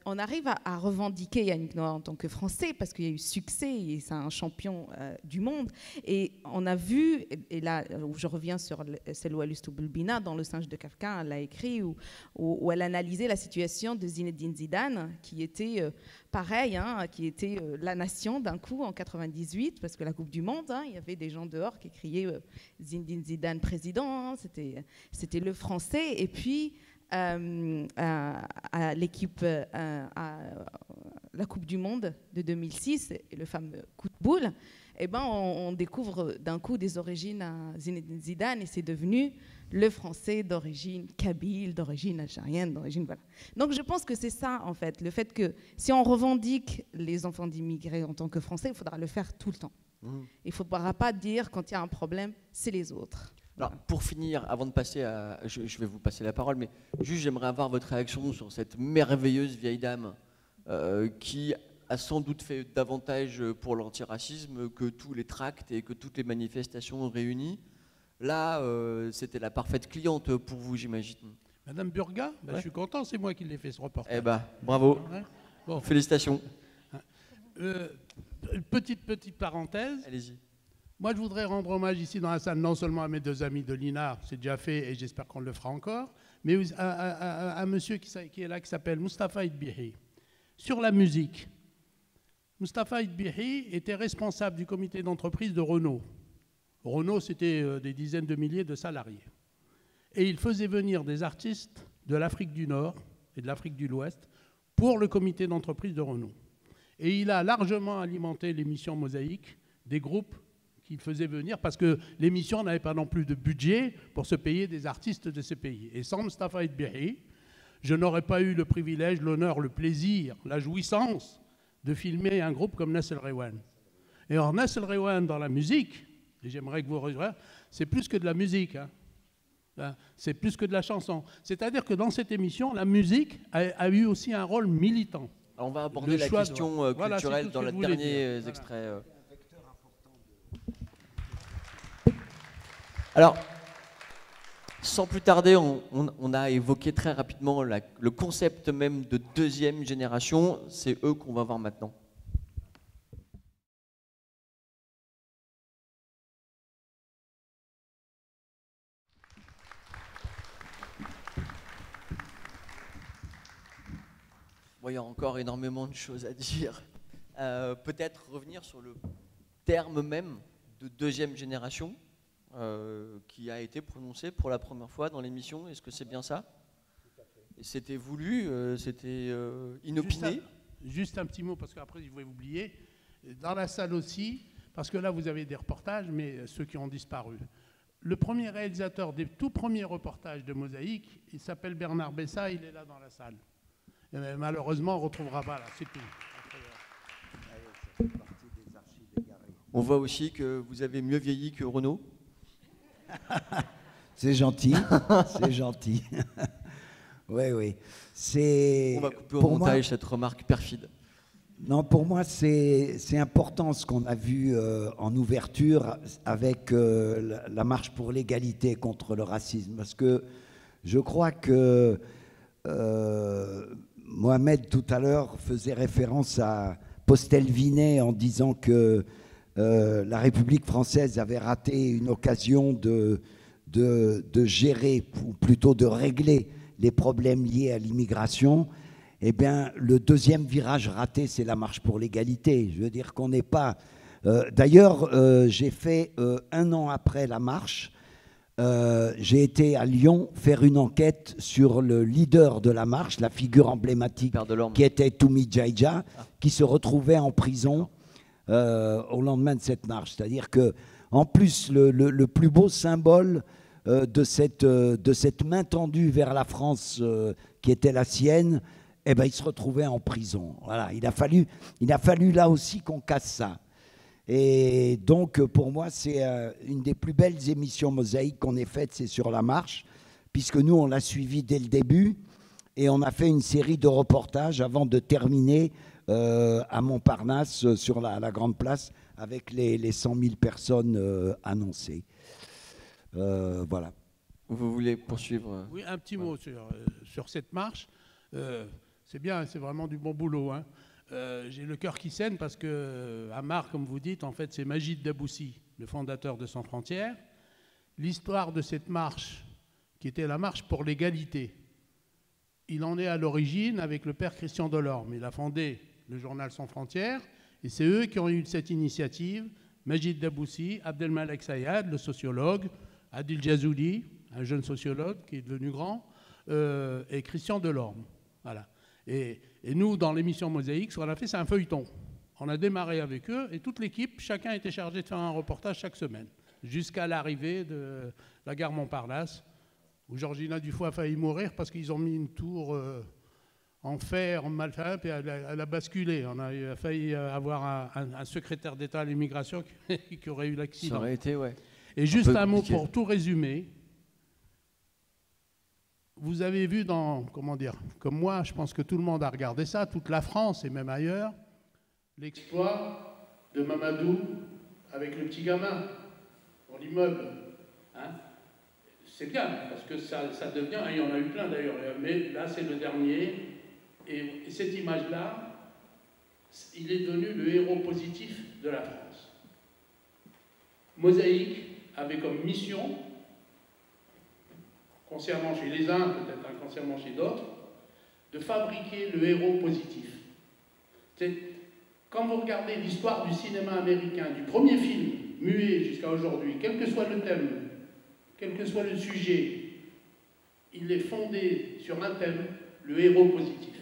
on arrive à revendiquer Yannick Noah en tant que Français parce qu'il y a eu succès et c'est un champion du monde. Et on a vu, et là où je reviens sur Selwa Lusto Bulbina, dans Le Singe de Kafka, elle l'a écrit, où elle analysait la situation de Zinedine Zidane, qui était pareil, qui était la nation d'un coup en 98, parce que la Coupe du Monde, il y avait des gens dehors qui criaient Zinedine Zidane président, c'était le Français. Et puis à l'équipe, à la Coupe du Monde de 2006, et le fameux coup de boule, eh ben, on découvre d'un coup des origines à Zinedine Zidane, et c'est devenu le Français d'origine kabyle, d'origine algérienne, d'origine... Voilà. Donc je pense que c'est ça, en fait, le fait que si on revendique les enfants d'immigrés en tant que Français, il faudra le faire tout le temps. Il ne faudra pas dire quand il y a un problème, c'est les autres. Alors, pour finir, avant de passer à... Je vais vous passer la parole, mais juste j'aimerais avoir votre réaction sur cette merveilleuse vieille dame qui a sans doute fait davantage pour l'antiracisme que tous les tracts et que toutes les manifestations réunies. Là, c'était la parfaite cliente pour vous, j'imagine. Madame Burga, ouais. Je suis content, c'est moi qui l'ai fait ce reportage. Eh ben, bravo. Ouais. Bon. Félicitations. Petite parenthèse. Allez-y. Moi, je voudrais rendre hommage ici dans la salle, non seulement à mes deux amis de l'INA, c'est déjà fait et j'espère qu'on le fera encore, mais à un monsieur qui est là, qui s'appelle Mustapha Idbihi. Sur la musique, Mustapha Idbihi était responsable du comité d'entreprise de Renault. Renault, c'était des dizaines de milliers de salariés. Et il faisait venir des artistes de l'Afrique du Nord et de l'Afrique de l'Ouest pour le comité d'entreprise de Renault. Et il a largement alimenté l'émission Mosaïque des groupes qu'il faisait venir, parce que l'émission n'avait pas non plus de budget pour se payer des artistes de ces pays. Et sans Mustapha Idbihi, je n'aurais pas eu le privilège, l'honneur, le plaisir, la jouissance de filmer un groupe comme Nas El Rewan. Et or, Nas El Rewan, dans la musique, et j'aimerais que vous rejoigniez, c'est plus que de la musique, hein. C'est plus que de la chanson. C'est-à-dire que dans cette émission, la musique a eu aussi un rôle militant. Alors on va aborder la question culturelle dans le dernier extrait. Alors, sans plus tarder, on a évoqué très rapidement le concept même de deuxième génération. C'est eux qu'on va voir maintenant. Il y a encore énormément de choses à dire. Peut-être revenir sur le terme même de deuxième génération. Qui a été prononcé pour la première fois dans l'émission. Est-ce que c'est bien ça? C'était voulu, c'était inopiné. Juste un petit mot, parce qu'après je vais oublier. Dans la salle aussi, parce que là vous avez des reportages, mais ceux qui ont disparu. Le premier réalisateur des tout premiers reportages de Mosaïque, il s'appelle Bernard Bessa, il est là dans la salle. Mais malheureusement, on ne retrouvera pas là, c'est tout. On voit aussi que vous avez mieux vieilli que Renaud. C'est gentil, c'est gentil. Oui, oui. On va couper au montage cette remarque perfide. Non, pour moi, c'est important ce qu'on a vu en ouverture avec la marche pour l'égalité contre le racisme. Parce que je crois que Mohamed, tout à l'heure, faisait référence à Postel-Vinet en disant que la République française avait raté une occasion de gérer, ou plutôt de régler les problèmes liés à l'immigration. Eh bien, le deuxième virage raté, c'est la marche pour l'égalité. Je veux dire qu'on n'est pas... D'ailleurs, j'ai fait, 1 an après la marche, j'ai été à Lyon faire une enquête sur le leader de la marche, la figure emblématique qui était Toumi Djaïdja, qui se retrouvait en prison au lendemain de cette marche. C'est-à-dire que, en plus, le plus beau symbole de cette main tendue vers la France qui était la sienne, eh ben, il se retrouvait en prison. Voilà, il a fallu là aussi qu'on casse ça. Et donc, pour moi, c'est une des plus belles émissions Mosaïque qu'on ait faites, c'est sur la marche, puisque nous, on l'a suivi dès le début, et on a fait une série de reportages avant de terminer à Montparnasse, sur la Grande Place, avec les 100 000 personnes annoncées. Voilà. Vous voulez poursuivre? Oui, un petit mot sur cette marche. C'est bien, c'est vraiment du bon boulot. Hein. J'ai le cœur qui saigne parce que Ammar, comme vous dites, en fait, c'est Majid Daboussi, le fondateur de Sans Frontières. L'histoire de cette marche, qui était la marche pour l'égalité, il en est à l'origine avec le père Christian Delorme. Il a fondé le journal Sans Frontières, et c'est eux qui ont eu cette initiative. Majid Daboussi, Abdelmalek Sayad, le sociologue, Adil Jazouli, un jeune sociologue qui est devenu grand, et Christian Delorme. Voilà. Et nous, dans l'émission Mosaïque, ce qu'on a fait, c'est un feuilleton. On a démarré avec eux et toute l'équipe, chacun était chargé de faire un reportage chaque semaine, jusqu'à l'arrivée de la gare Montparnasse, où Georgina Dufoy a failli mourir parce qu'ils ont mis une tour en fer, en mal fait, et elle a basculé. On a failli avoir un secrétaire d'État à l'immigration qui aurait eu l'accident. Ça aurait été, ouais. Et juste un mot pour tout résumer. Vous avez vu comment dire, comme moi, je pense que tout le monde a regardé ça, toute la France et même ailleurs, l'exploit de Mamadou avec le petit gamin pour l'immeuble. Hein, c'est bien, parce que ça devient, il y en a eu plein d'ailleurs, mais là c'est le dernier. Et cette image-là, il est devenu le héros positif de la France. Mosaïque avait comme mission, consciemment chez les uns, peut-être inconsciemment chez d'autres, de fabriquer le héros positif. Quand vous regardez l'histoire du cinéma américain, du premier film muet jusqu'à aujourd'hui, quel que soit le thème, quel que soit le sujet, il est fondé sur un thème, le héros positif.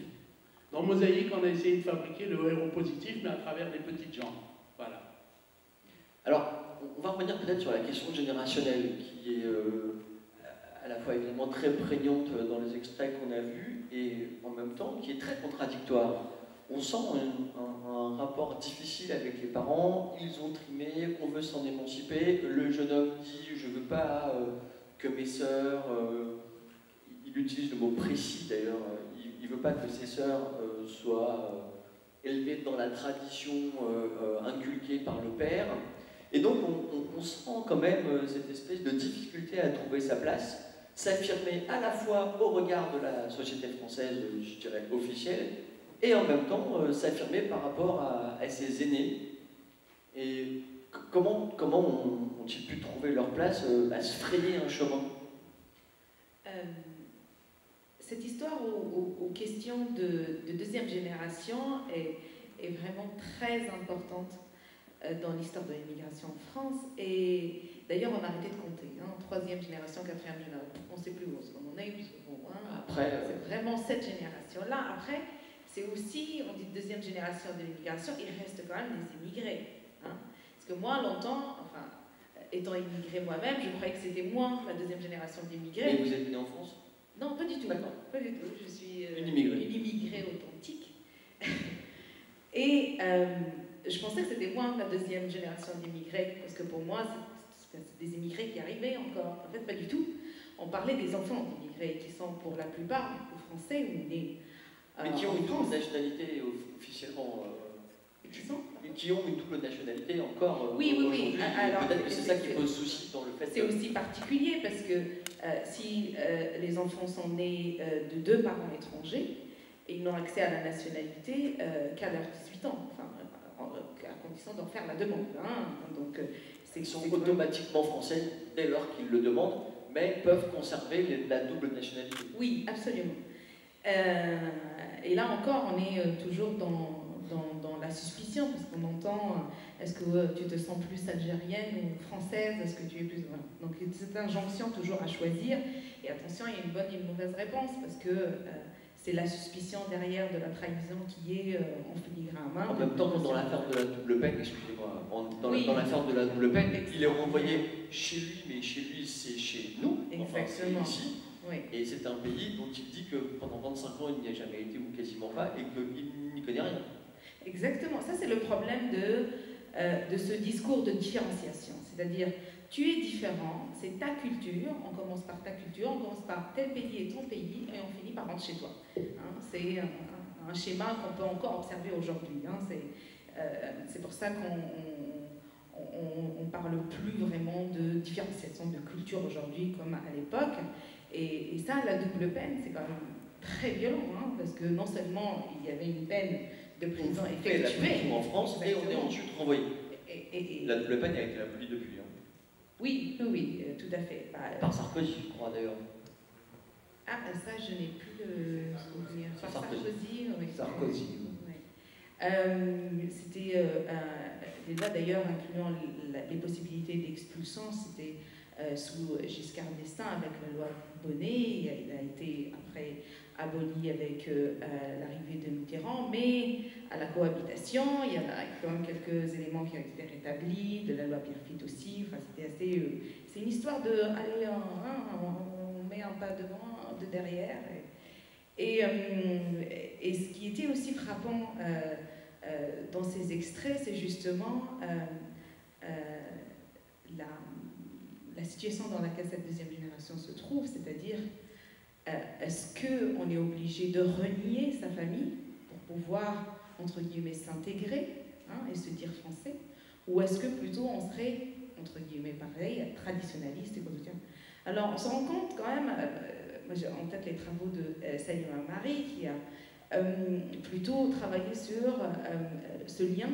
Dans Mosaïque, on a essayé de fabriquer le héros positif, mais à travers les petites gens. Voilà. Alors, on va revenir peut-être sur la question générationnelle, qui est à la fois évidemment très prégnante dans les extraits qu'on a vus, et en même temps qui est très contradictoire. On sent un rapport difficile avec les parents, ils ont trimé, on veut s'en émanciper, le jeune homme dit « je ne veux pas que mes sœurs… il utilise le mot précis d'ailleurs, il ne veut pas que ses sœurs soient élevées dans la tradition inculquée par le père. Et donc on sent quand même cette espèce de difficulté à trouver sa place, s'affirmer à la fois au regard de la société française, je dirais officielle, et en même temps s'affirmer par rapport à ses aînés. Et comment ont-ils pu trouver leur place, à se frayer un chemin? Cette histoire aux questions de deuxième génération est vraiment très importante dans l'histoire de l'immigration en France. Et d'ailleurs, on a arrêté de compter. Hein, troisième génération, quatrième génération. On ne sait plus où on est. C'est vraiment cette génération-là. Après, c'est aussi, on dit deuxième génération de l'immigration, il reste quand même des immigrés. Hein. Parce que moi, longtemps, enfin, étant immigré moi-même, je croyais que c'était moi, la deuxième génération d'immigrés. Et vous êtes né en France? Non, pas du tout. Pas du tout. Je suis une immigrée authentique. Et je pensais que c'était moi, la deuxième génération d'immigrés, parce que pour moi, c'est des immigrés qui arrivaient encore. En fait, pas du tout. On parlait des enfants d'immigrés, qui sont pour la plupart français ou nés. Mais qui ont une double nationalité officiellement. Qui ont une double nationalité encore. Oui. Peut-être que c'est ça qui pose souci dans le fait. C'est aussi particulier parce que si les enfants sont nés de deux parents étrangers, ils n'ont accès à la nationalité qu'à leurs 18 ans, enfin, à condition d'en faire la demande. Hein. Donc, ils sont automatiquement français dès lors qu'ils le demandent, mais peuvent conserver la double nationalité. Oui, absolument. Et là encore, on est toujours dans la suspicion, parce qu'on entend est-ce que tu te sens plus algérienne ou française, est-ce que tu es plus… Voilà. Donc cette injonction toujours à choisir, et attention, il y a une bonne et une mauvaise réponse, parce que c'est la suspicion derrière de la trahison qui est en filigrane. En même temps, dans l'affaire de la double peine, excusez-moi, dans l'affaire de la double peine, il est renvoyé chez lui, mais chez lui c'est chez nous, exactement. Enfin, c'est ici. Oui. Et c'est un pays dont il dit que pendant 25 ans il n'y a jamais été ou quasiment pas, et qu'il n'y connaît rien. Exactement, ça c'est le problème de ce discours de différenciation, c'est-à-dire tu es différent, c'est ta culture, on commence par ta culture, on commence par tel pays et ton pays, et on finit par rentrer chez toi. Hein, c'est un schéma qu'on peut encore observer aujourd'hui. Hein, c'est pour ça qu'on ne parle plus vraiment de différenciation de culture aujourd'hui comme à l'époque, et ça, la double peine, c'est quand même très violent, hein, parce que non seulement il y avait une peine de prison effectuée en France, et on est ensuite renvoyé. La double peine a été abolie depuis. Hein. Oui, tout à fait. Par Sarkozy, je crois d'ailleurs. Ah, ça, je n'ai plus le souvenir. Par Sarkozy, oui. Sarkozy. Oui. C'était déjà d'ailleurs incluant les possibilités d'expulsion, c'était sous Giscard d'Estaing avec la loi Bonnet. Il a été après aboli avec l'arrivée de Mitterrand, mais à la cohabitation, il y a quand même quelques éléments qui ont été rétablis, de la loi Pierrefitte aussi. Enfin, c'était assez. C'est une histoire de allez, on met un pas devant, un de derrière. Et ce qui était aussi frappant dans ces extraits, c'est justement la situation dans laquelle cette deuxième génération se trouve, c'est-à-dire est-ce qu'on est obligé de renier sa famille pour pouvoir, entre guillemets, s'intégrer et se dire français, ou est-ce que plutôt on serait, entre guillemets, pareil, traditionnaliste et quotidien. Alors on se rend compte quand même, moi j'ai en tête les travaux de Saïma Marie qui a plutôt travaillé sur ce lien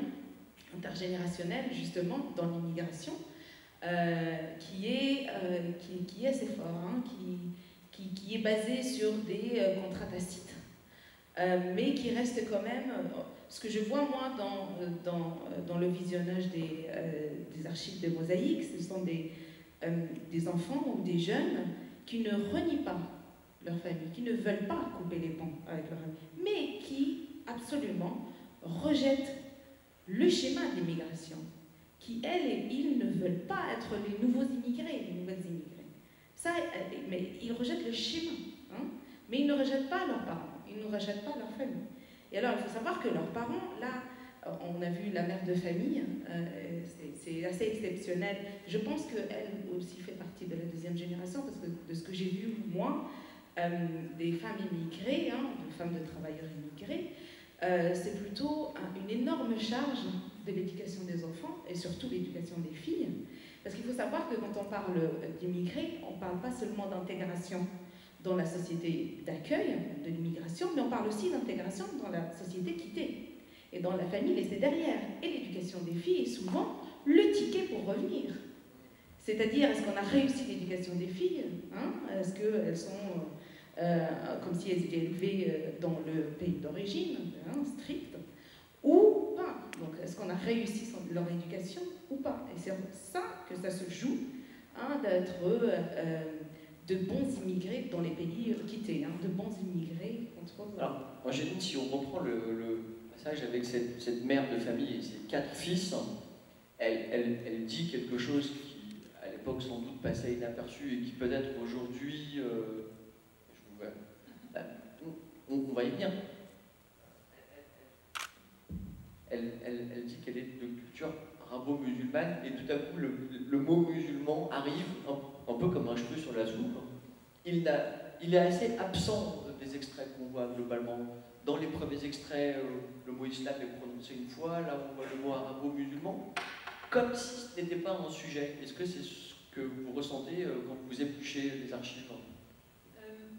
intergénérationnel justement dans l'immigration, qui est assez fort, qui est basé sur des contrats tacites, mais qui reste quand même, ce que je vois moi dans le visionnage des archives de Mosaïque, ce sont des enfants ou des jeunes qui ne renient pas leur famille, qui ne veulent pas couper les ponts avec leur famille, mais qui absolument rejettent le schéma de l'immigration, qui elles et ils ne veulent pas être les nouveaux immigrés, les nouvelles immigrés. Ça, mais ils rejettent le schéma, mais ils ne rejettent pas leurs parents, ils ne rejettent pas leur famille. Et alors, il faut savoir que leurs parents, là, on a vu la mère de famille, c'est assez exceptionnel. Je pense qu'elle aussi fait partie de la deuxième génération, parce que de ce que j'ai vu, moi, des femmes immigrées, de femmes de travailleurs immigrés, c'est plutôt une énorme charge de l'éducation des enfants, et surtout l'éducation des filles. Parce qu'il faut savoir que quand on parle d'immigrés, on ne parle pas seulement d'intégration dans la société d'accueil de l'immigration, mais on parle aussi d'intégration dans la société quittée et dans la famille laissée derrière. Et l'éducation des filles est souvent le ticket pour revenir. C'est-à-dire, est-ce qu'on a réussi l'éducation des filles, est-ce qu'elles sont comme si elles étaient élevées dans le pays d'origine, strict, ou pas? Donc, est-ce qu'on a réussi leur éducation ou pas? Et c'est ça que ça se joue, d'être de bons immigrés dans les pays quittés, de bons immigrés contre... Alors, Angéline, si on reprend le passage avec cette mère de famille et ses 4 fils, elle dit quelque chose qui, à l'époque, sans doute passait inaperçu et qui peut-être aujourd'hui, on va y venir. Elle dit qu'elle est de culture arabo-musulmane et tout à coup le mot musulman arrive un peu comme un cheveu sur la soupe. Il est assez absent des extraits qu'on voit globalement. Dans les premiers extraits, le mot islam est prononcé une fois, là on voit le mot arabo-musulman, comme si ce n'était pas un sujet. Est-ce que c'est ce que vous ressentez quand vous épluchez les archives?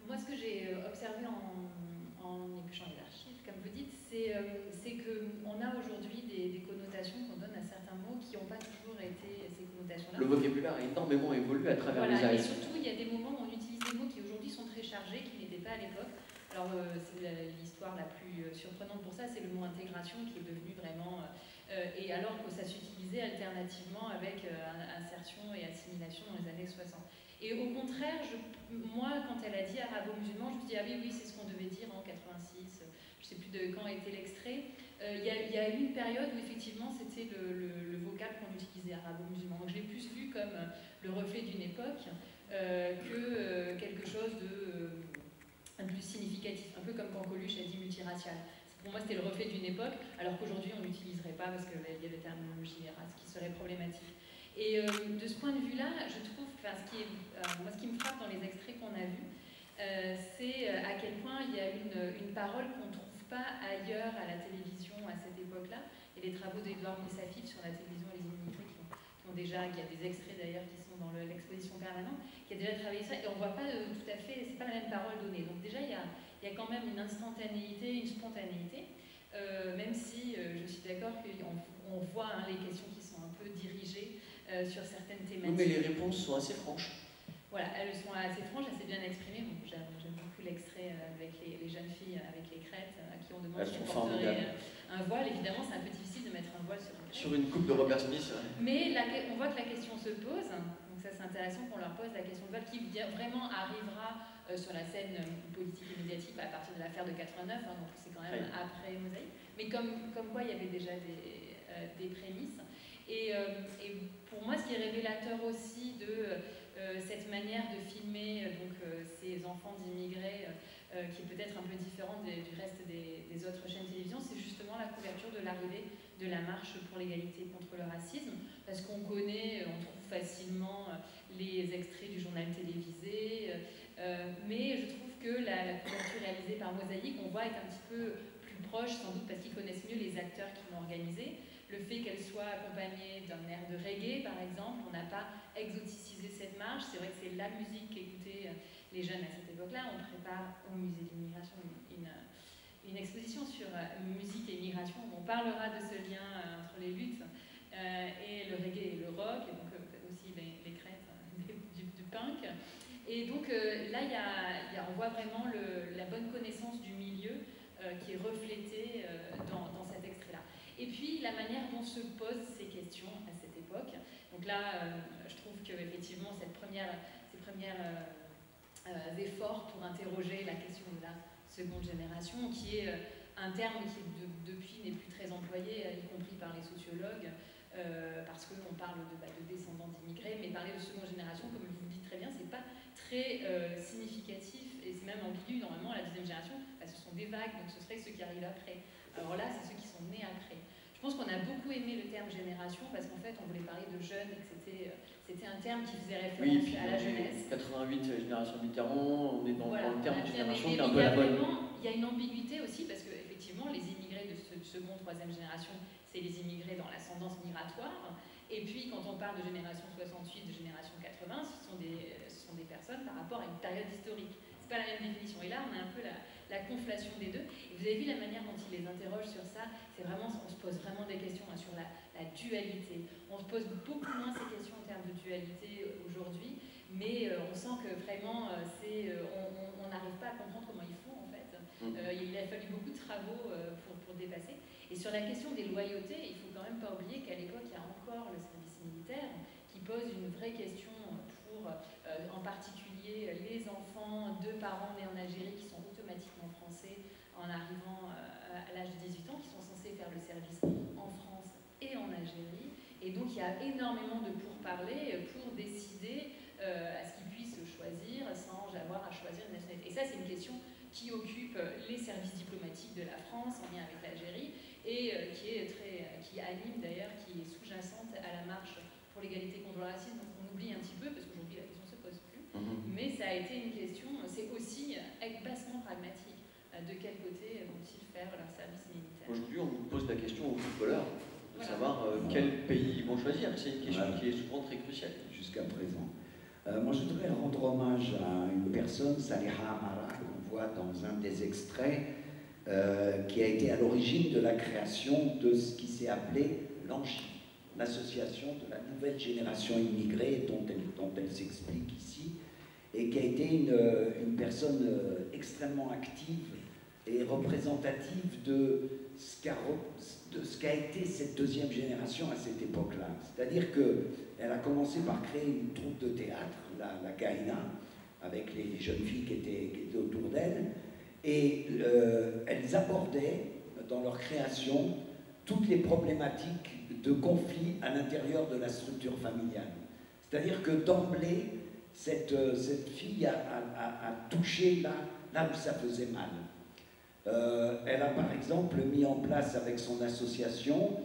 Moi, ce que j'ai observé en épluchant les archives, comme vous dites, c'est qu'on a aujourd'hui des connotations qu'on donne à certains mots qui n'ont pas toujours été ces connotations-là. Le vocabulaire a énormément évolué à travers les années. années. Et surtout, il y a des moments où on utilise des mots qui aujourd'hui sont très chargés, qui n'étaient pas à l'époque. Alors, c'est l'histoire la plus surprenante pour ça, c'est le mot intégration qui est devenu vraiment... et alors que ça s'utilisait alternativement avec insertion et assimilation dans les années 60. Et au contraire, moi, quand elle a dit arabo-musulman, je me dis, ah oui, c'est ce qu'on devait dire en 86, je ne sais plus de quand était l'extrait. Il y a eu une période où effectivement c'était le vocable qu'on utilisait, arabo-musulman. Donc je l'ai plus vu comme le reflet d'une époque que quelque chose de plus significatif, un peu comme quand Coluche a dit multiracial. Pour moi, c'était le reflet d'une époque, alors qu'aujourd'hui on ne l'utiliserait pas parce qu'il y a des terminologies des races qui seraient problématiques. Et de ce point de vue-là, je trouve, moi, ce qui me frappe dans les extraits qu'on a vus, c'est à quel point il y a une parole qu'on ne trouve pas ailleurs à la télévision à cette époque-là. Et les travaux d'Edouard Messafif sur la télévision et les immigrés qui ont déjà, il y a des extraits d'ailleurs qui sont dans l'exposition permanente, qui a déjà travaillé ça, et on ne voit pas tout à fait, c'est pas la même parole donnée. Donc déjà, il y a quand même une instantanéité, une spontanéité, même si je suis d'accord qu'on voit les questions qui sont un peu dirigées sur certaines thématiques. Oui, mais les réponses sont assez franches. Voilà, elles sont assez franches, assez bien exprimées. Bon, j'aime beaucoup l'extrait avec les jeunes filles avec les crêtes à qui on demande si elles porteraient un voile. Évidemment, c'est un peu difficile de mettre un voile sur une crête. Sur une coupe de Robert Smith. Mais on voit que la question se pose, donc ça c'est intéressant qu'on leur pose la question de vote qui vraiment arrivera sur la scène politique et médiatique à partir de l'affaire de 89, hein, donc c'est quand même après Mosaïque, mais comme quoi il y avait déjà des prémices. Et pour moi, ce qui est révélateur aussi de cette manière de filmer ces enfants d'immigrés, qui est peut-être un peu différente du reste des autres chaînes de télévision, c'est justement la couverture de l'arrivée de la marche pour l'égalité contre le racisme, parce qu'on connaît, on trouve facilement les extraits du journal télévisé, mais je trouve que la couverture réalisée par Mosaïque, on voit, est un petit peu plus proche, sans doute parce qu'ils connaissent mieux les acteurs qui l'ont organisée. Le fait qu'elle soit accompagnée d'un air de reggae, par exemple, on n'a pas exoticisé cette marche. C'est vrai que c'est la musique qu'écoutaient les jeunes à cette époque-là. On prépare au musée de l'immigration une exposition sur musique et immigration. On parlera de ce lien entre les luttes et le reggae et le rock, et donc aussi les crêtes du punk. Et donc là, on voit vraiment la bonne connaissance du milieu qui est reflétée dans cet extrait-là. Et puis la manière dont se posent ces questions à cette époque. Donc là, je trouve qu'effectivement, ces premiers efforts pour interroger la question de la seconde génération, qui est un terme qui depuis n'est plus très employé, y compris par les sociologues, parce qu'on parle de descendants d'immigrés, mais parler de seconde génération, comme vous le dites très bien, c'est pas très significatif, et c'est même ambigu. Normalement, la deuxième génération, ce sont des vagues, donc ce serait ceux qui arrivent après. Alors là, c'est ceux qui sont nés après. Je pense qu'on a beaucoup aimé le terme génération, parce qu'en fait, on voulait parler de jeunes, et que c'était un terme qui faisait référence à la jeunesse. 88, génération Mitterrand, on est dans le terme de génération qui est un peu la bonne. Il y a une ambiguïté aussi, parce qu'effectivement, les immigrés de seconde, troisième génération, c'est les immigrés dans l'ascendance migratoire. Et puis, quand on parle de génération 68, de génération 80, ce sont des personnes par rapport à une période historique. C'est pas la même définition. Et là, on a un peu la conflation des deux. Et vous avez vu la manière dont il les interroge sur ça. C'est vraiment, on se pose vraiment des questions sur la dualité. On se pose beaucoup moins ces questions en termes de dualité aujourd'hui, mais on sent que vraiment, on n'arrive pas à comprendre comment ils font en fait. Il a fallu beaucoup de travaux pour dépasser. Et sur la question des loyautés, il ne faut quand même pas oublier qu'à l'époque, il y a encore le service militaire qui pose une vraie question pour, en particulier, les enfants de parents nés en Algérie qui sont automatiquement français en arrivant à l'âge de 18 ans, qui sont censés faire le service en France et en Algérie. Et donc, il y a énormément de pourparlers pour décider à ce qu'ils puissent choisir sans avoir à choisir une nationalité. Et ça, c'est une question qui occupe les services diplomatiques de la France en lien avec l'Algérie et qui anime d'ailleurs, qui est sous-jacente à la marche pour l'égalité contre le racisme. Donc on oublie un petit peu parce qu'aujourd'hui la question ne se pose plus. Mais ça a été une question, c'est aussi bassement pragmatique. De quel côté vont-ils faire leur service militaire? Aujourd'hui, on nous pose la question aux footballeurs de savoir quel pays ils vont choisir. C'est une question qui est souvent très cruciale. Jusqu'à présent. Moi, je voudrais rendre hommage à une personne, Saliha Amara, qu'on voit dans un des extraits, qui a été à l'origine de la création de ce qui s'est appelé l'ANGI, l'association de la nouvelle génération immigrée, dont elle s'explique ici, et qui a été une personne extrêmement active et représentative de ce qu'a été cette deuxième génération à cette époque-là. C'est-à-dire qu'elle a commencé par créer une troupe de théâtre, la Gaïna, avec les jeunes filles qui étaient autour d'elle, et elles abordaient dans leur création toutes les problématiques de conflit à l'intérieur de la structure familiale. C'est-à-dire que d'emblée, cette fille a touché là où ça faisait mal. Elle a par exemple mis en place avec son association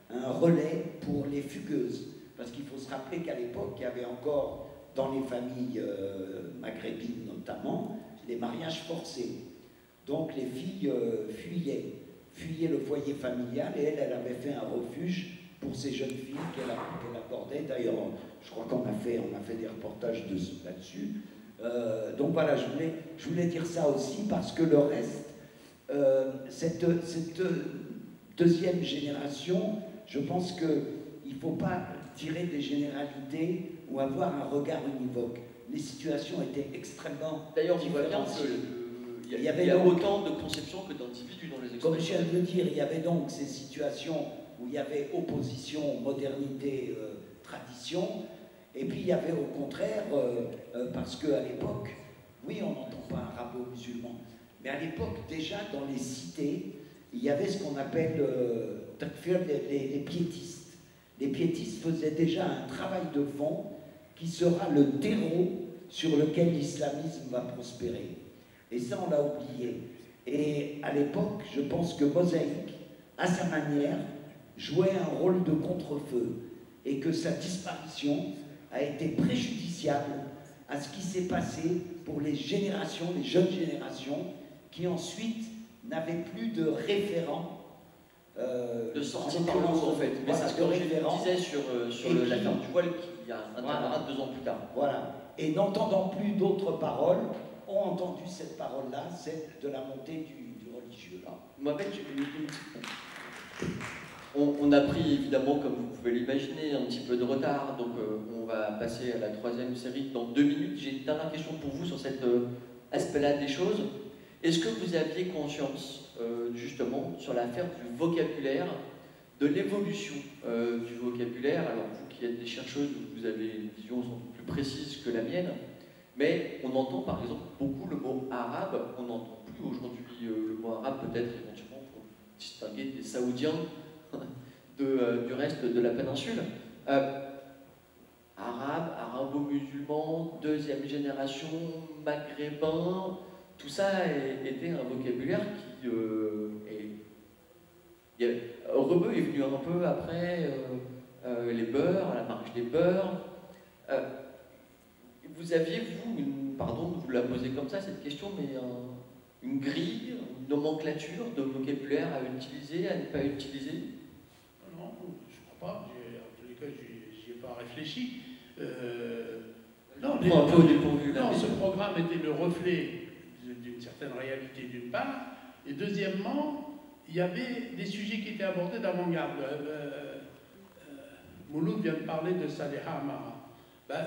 un relais pour les fugueuses. Parce qu'il faut se rappeler qu'à l'époque, il y avait encore, dans les familles maghrébines notamment, les mariages forcés. Donc les filles fuyaient le foyer familial et elle avait fait un refuge pour ces jeunes filles qu'elle abordait. D'ailleurs, je crois qu'on a fait des reportages là-dessus. Donc voilà, je voulais dire ça aussi parce que le reste, cette deuxième génération, je pense qu'il ne faut pas tirer des généralités ou avoir un regard univoque. Les situations étaient extrêmement différentes. Il y a autant de conceptions que d'individus dans les expressions. Comme je viens de le dire, il y avait donc ces situations où il y avait opposition, modernité, tradition, Et puis il y avait au contraire, parce qu'à l'époque, oui, on n'entend pas arabo-musulman, mais à l'époque, déjà, dans les cités, il y avait ce qu'on appelle les piétistes. Les piétistes faisaient déjà un travail de fond qui sera le terreau sur lequel l'islamisme va prospérer. Et ça, on l'a oublié. Et à l'époque, je pense que Mosaïque, à sa manière, jouait un rôle de contre-feu et que sa disparition a été préjudiciable à ce qui s'est passé pour les générations, les jeunes générations, qui ensuite n'avaient plus de référents. De sortie par le haut, en fait. Mais voilà, c'est ce que je disais sur l'affaire du voile qui interviendra 2 ans plus tard. Voilà. Et n'entendant plus d'autres paroles, ont entendu cette parole-là, celle de la montée du religieux. Là. Mohamed, on a pris évidemment, comme vous pouvez l'imaginer, un petit peu de retard, donc on va passer à la 3e série dans 2 minutes. J'ai une dernière question pour vous sur cet aspect-là des choses. Est-ce que vous aviez conscience, justement, sur l'affaire du vocabulaire, de l'évolution du vocabulaire? Alors vous qui êtes des chercheuses, vous avez une vision sans doute plus précise que la mienne, mais on entend par exemple beaucoup le mot arabe, on n'entend plus aujourd'hui le mot arabe, peut-être éventuellement pour distinguer des Saoudiens du reste de la péninsule. Arabe, arabo-musulman, 2e génération, maghrébin, tout ça était un vocabulaire qui Rebeu est venu un peu après les beurs, la marche des beurs. Vous aviez, vous, pardon de vous la poser comme ça, cette question, mais une grille, une nomenclature de vocabulaire à utiliser, à ne pas utiliser? Non, je crois pas. En tous les cas, j'y ai pas réfléchi. Non, ce programme était le reflet d'une certaine réalité d'une part, et deuxièmement, il y avait des sujets qui étaient abordés d'avant-garde. Mouloud vient de parler de Saleha Amara.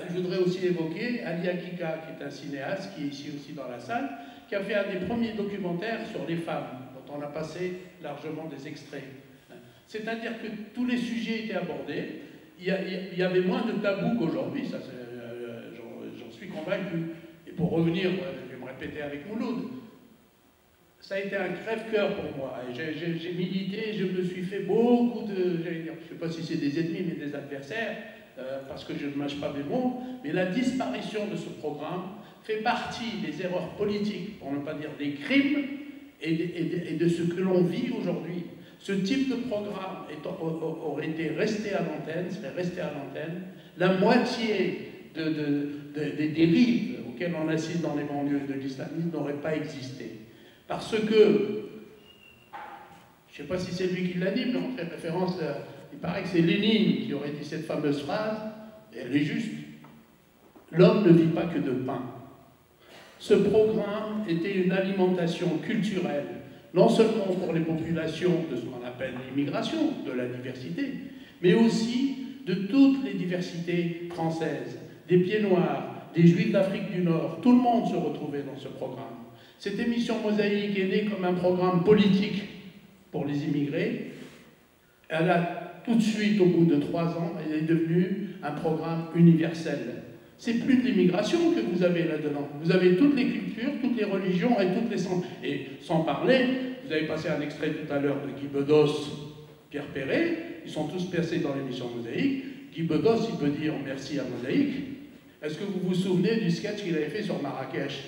Je voudrais aussi évoquer Ali Hakika, qui est un cinéaste, qui est ici aussi dans la salle, qui a fait un des premiers documentaires sur les femmes, dont on a passé largement des extraits. C'est-à-dire que tous les sujets étaient abordés, il y avait moins de tabous qu'aujourd'hui, ça j'en suis convaincu. Et pour revenir, je vais me répéter avec Mouloud, ça a été un crève-cœur pour moi. J'ai milité, je me suis fait beaucoup de, je ne sais pas si c'est des ennemis, mais des adversaires, parce que je ne mâche pas mes mots, mais la disparition de ce programme fait partie des erreurs politiques, pour ne pas dire des crimes, et de ce que l'on vit aujourd'hui. Ce type de programme aurait été resté à l'antenne, serait resté à l'antenne. La moitié des dérives auxquelles on assiste dans les banlieues de l'islamisme n'aurait pas existé. Parce que, je ne sais pas si c'est lui qui l'a dit, mais on fait référence, il paraît que c'est Lénine qui aurait dit cette fameuse phrase, et elle est juste. L'homme ne vit pas que de pain. Ce programme était une alimentation culturelle, non seulement pour les populations de ce qu'on appelle l'immigration, de la diversité, mais aussi de toutes les diversités françaises, des pieds noirs, des juifs d'Afrique du Nord, tout le monde se retrouvait dans ce programme. Cette émission Mosaïque est née comme un programme politique pour les immigrés. Elle a tout de suite, au bout de 3 ans, elle est devenue un programme universel. C'est plus de l'immigration que vous avez là-dedans. Vous avez toutes les cultures, toutes les religions et toutes les... Et sans parler, vous avez passé un extrait tout à l'heure de Guy Bedos, Pierre Perret, ils sont tous passés dans l'émission Mosaïque. Guy Bedos, il peut dire merci à Mosaïque. Est-ce que vous vous souvenez du sketch qu'il avait fait sur Marrakech?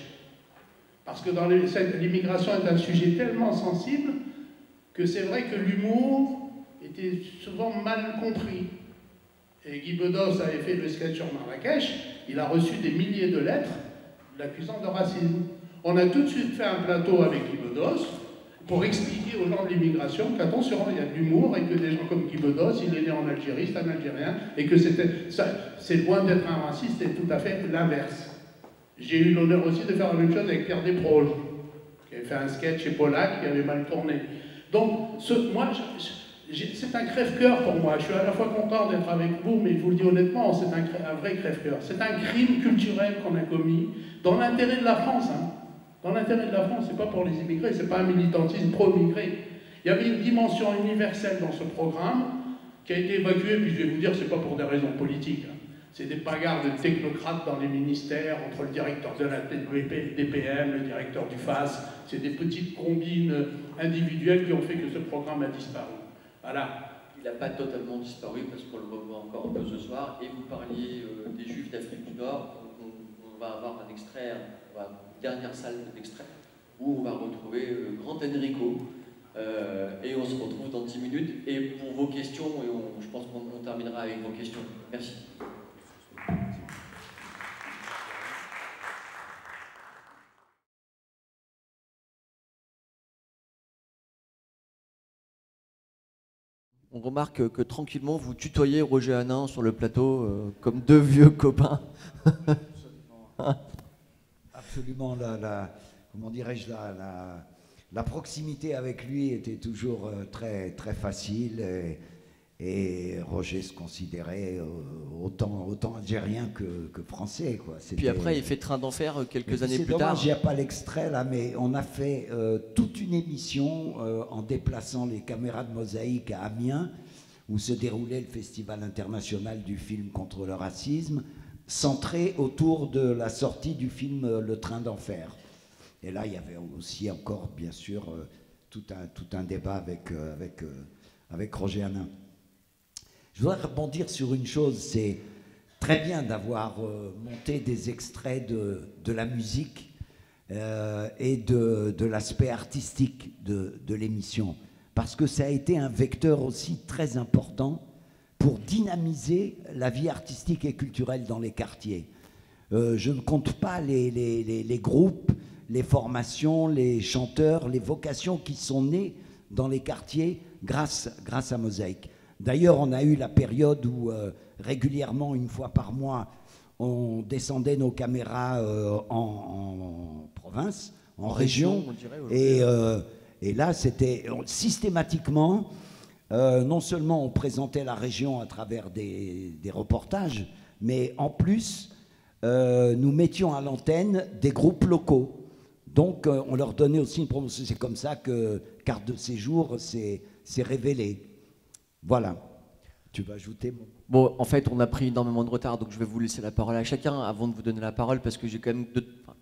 Parce que dans l'immigration est un sujet tellement sensible que c'est vrai que l'humour était souvent mal compris. Et Guy Bedos avait fait le sketch sur Marrakech, il a reçu des milliers de lettres l'accusant de racisme. On a tout de suite fait un plateau avec Guy Bedos pour expliquer aux gens de l'immigration qu'attention, il y a de l'humour et que des gens comme Guy Bedos, il est né en Algérie, c'est un Algérien, et que c'est loin d'être un raciste, c'est tout à fait l'inverse. J'ai eu l'honneur aussi de faire la même chose avec Pierre Desproges, qui avait fait un sketch chez Pollack qui avait mal tourné. Donc, moi, c'est un crève-cœur pour moi. Je suis à la fois content d'être avec vous, mais je vous le dis honnêtement, c'est un vrai crève-cœur. C'est un crime culturel qu'on a commis dans l'intérêt de la France. Hein. Dans l'intérêt de la France, c'est pas pour les immigrés, c'est pas un militantisme pro-immigré. Il y avait une dimension universelle dans ce programme qui a été évacuée, puis je vais vous dire, c'est pas pour des raisons politiques. Hein. C'est des bagarres de technocrates dans les ministères, entre le directeur de la DPM, le directeur du FAS. C'est des petites combines individuelles qui ont fait que ce programme a disparu. Voilà. Il n'a pas totalement disparu parce qu'on le revoit encore un peu ce soir. Et vous parliez des Juifs d'Afrique du Nord. On va avoir un extrait, dernière salle d'extrait, où on va retrouver le grand Enrico. Et on se retrouve dans 10 minutes. Et pour vos questions, et je pense qu'on terminera avec vos questions. Merci. On remarque que tranquillement, vous tutoyez Roger Hanin sur le plateau comme deux vieux copains. Absolument. Comment dirais-je, la proximité avec lui était toujours très, très facile. Et Roger se considérait autant algérien que français, quoi. Puis après, il fait Train d'enfer quelques années plus tard. Il n'y a pas l'extrait là, mais on a fait toute une émission en déplaçant les caméras de Mosaïque à Amiens, où se déroulait le Festival international du film contre le racisme, centré autour de la sortie du film Le Train d'enfer. Et là, il y avait aussi encore, bien sûr, tout un débat avec Roger Hanin. Je voudrais rebondir sur une chose, c'est très bien d'avoir monté des extraits de la musique et de l'aspect artistique de l'émission, parce que ça a été un vecteur aussi très important pour dynamiser la vie artistique et culturelle dans les quartiers. Je ne compte pas les groupes, les formations, les chanteurs, les vocations qui sont nées dans les quartiers grâce à Mosaïque. D'ailleurs, on a eu la période où régulièrement, une fois par mois, on descendait nos caméras en province, en région, et là, c'était systématiquement, non seulement on présentait la région à travers des reportages, mais en plus, nous mettions à l'antenne des groupes locaux. Donc, on leur donnait aussi une promotion. C'est comme ça que Carte de séjour s'est révélé. Voilà. Tu vas ajouter? Bon, en fait, on a pris énormément de retard, donc je vais vous laisser la parole à chacun avant de vous donner la parole, parce que j'ai quand même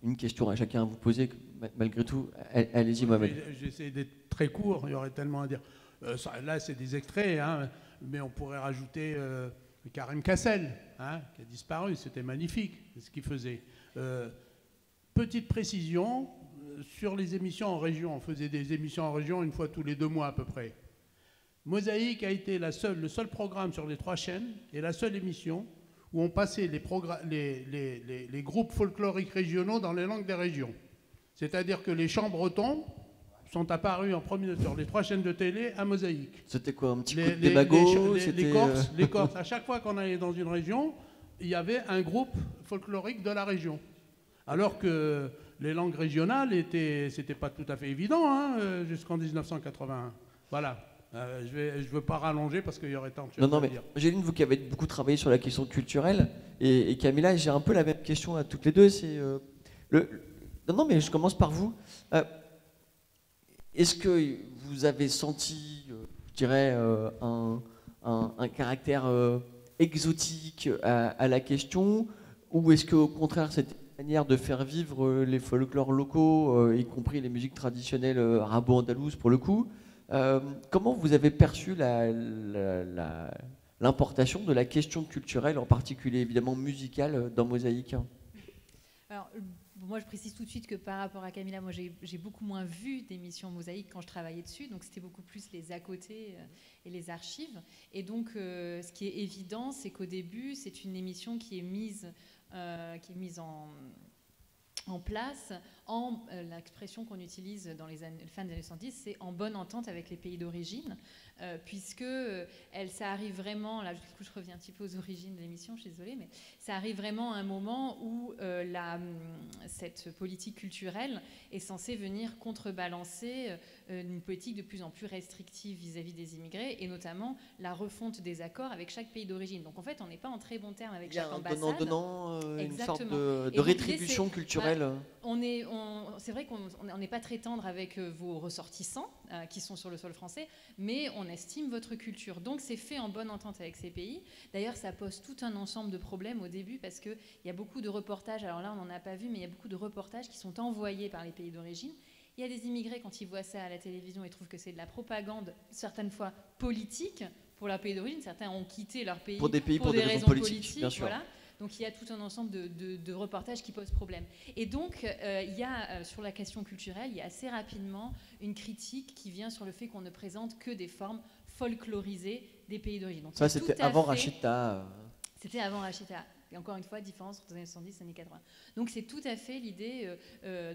une question à chacun à vous poser, malgré tout. Allez-y, Mohamed. J'essaie d'être très court, il y aurait tellement à dire. Là, c'est des extraits, hein, mais on pourrait rajouter Karim Kassel, hein, qui a disparu. C'était magnifique, ce qu'il faisait. Petite précision, sur les émissions en région, on faisait des émissions en région une fois tous les 2 mois à peu près. Mosaïque a été le seul programme sur les 3 chaînes et la seule émission où on passait les groupes folkloriques régionaux dans les langues des régions. C'est-à-dire que les chants bretons sont apparus en premier sur les 3 chaînes de télé à Mosaïque. C'était quoi, un petit coup de démago? Les Corses, à chaque fois qu'on allait dans une région, il y avait un groupe folklorique de la région. Alors que les langues régionales, c'était pas tout à fait évident, hein, jusqu'en 1981. Voilà. Je ne veux pas rallonger parce qu'il y aurait tant de choses à dire. Géline, vous qui avez beaucoup travaillé sur la question culturelle, et Camilla, j'ai un peu la même question à toutes les deux. Non, mais je commence par vous. Est-ce que vous avez senti, je dirais, un caractère exotique à la question, ou est-ce qu'au contraire, c'était une manière de faire vivre les folklores locaux, y compris les musiques traditionnelles arabo-andalouses pour le coup? Comment vous avez perçu l'importation de la question culturelle, en particulier évidemment musicale, dans Mosaïque? Alors, moi je précise tout de suite que par rapport à Camilla, moi j'ai beaucoup moins vu d'émissions Mosaïque quand je travaillais dessus, donc c'était beaucoup plus les à côté et les archives. Et donc ce qui est évident, c'est qu'au début, c'est une émission qui est mise en place, l'expression qu'on utilise dans les fins des années 70, c'est en bonne entente avec les pays d'origine, puisque ça arrive vraiment, là je reviens un petit peu aux origines de l'émission, je suis désolée, mais ça arrive vraiment à un moment où cette politique culturelle est censée venir contrebalancer une politique de plus en plus restrictive vis-à-vis des immigrés, et notamment la refonte des accords avec chaque pays d'origine. Donc en fait, on n'est pas en très bon terme avec chaque ambassade. Donnant, une sorte de rétribution culturelle. c'est vrai qu'on n'est pas très tendre avec vos ressortissants qui sont sur le sol français, mais on estime votre culture. Donc c'est fait en bonne entente avec ces pays. D'ailleurs, ça pose tout un ensemble de problèmes au début parce qu'il y a beaucoup de reportages, alors là on n'en a pas vu, mais il y a beaucoup de reportages qui sont envoyés par les pays d'origine. Il y a des immigrés, quand ils voient ça à la télévision, ils trouvent que c'est de la propagande, certaines fois politique, pour leur pays d'origine. Certains ont quitté leur pays pour des raisons politiques, bien sûr. Voilà. Donc il y a tout un ensemble de reportages qui posent problème. Et donc il y a sur la question culturelle, il y a assez rapidement une critique qui vient sur le fait qu'on ne présente que des formes folklorisées des pays d'origine. Donc, ça c'était avant Rachita. C'était avant Rachita. Et encore une fois, différence entre les années 70 et les années 80. Donc c'est tout à fait l'idée.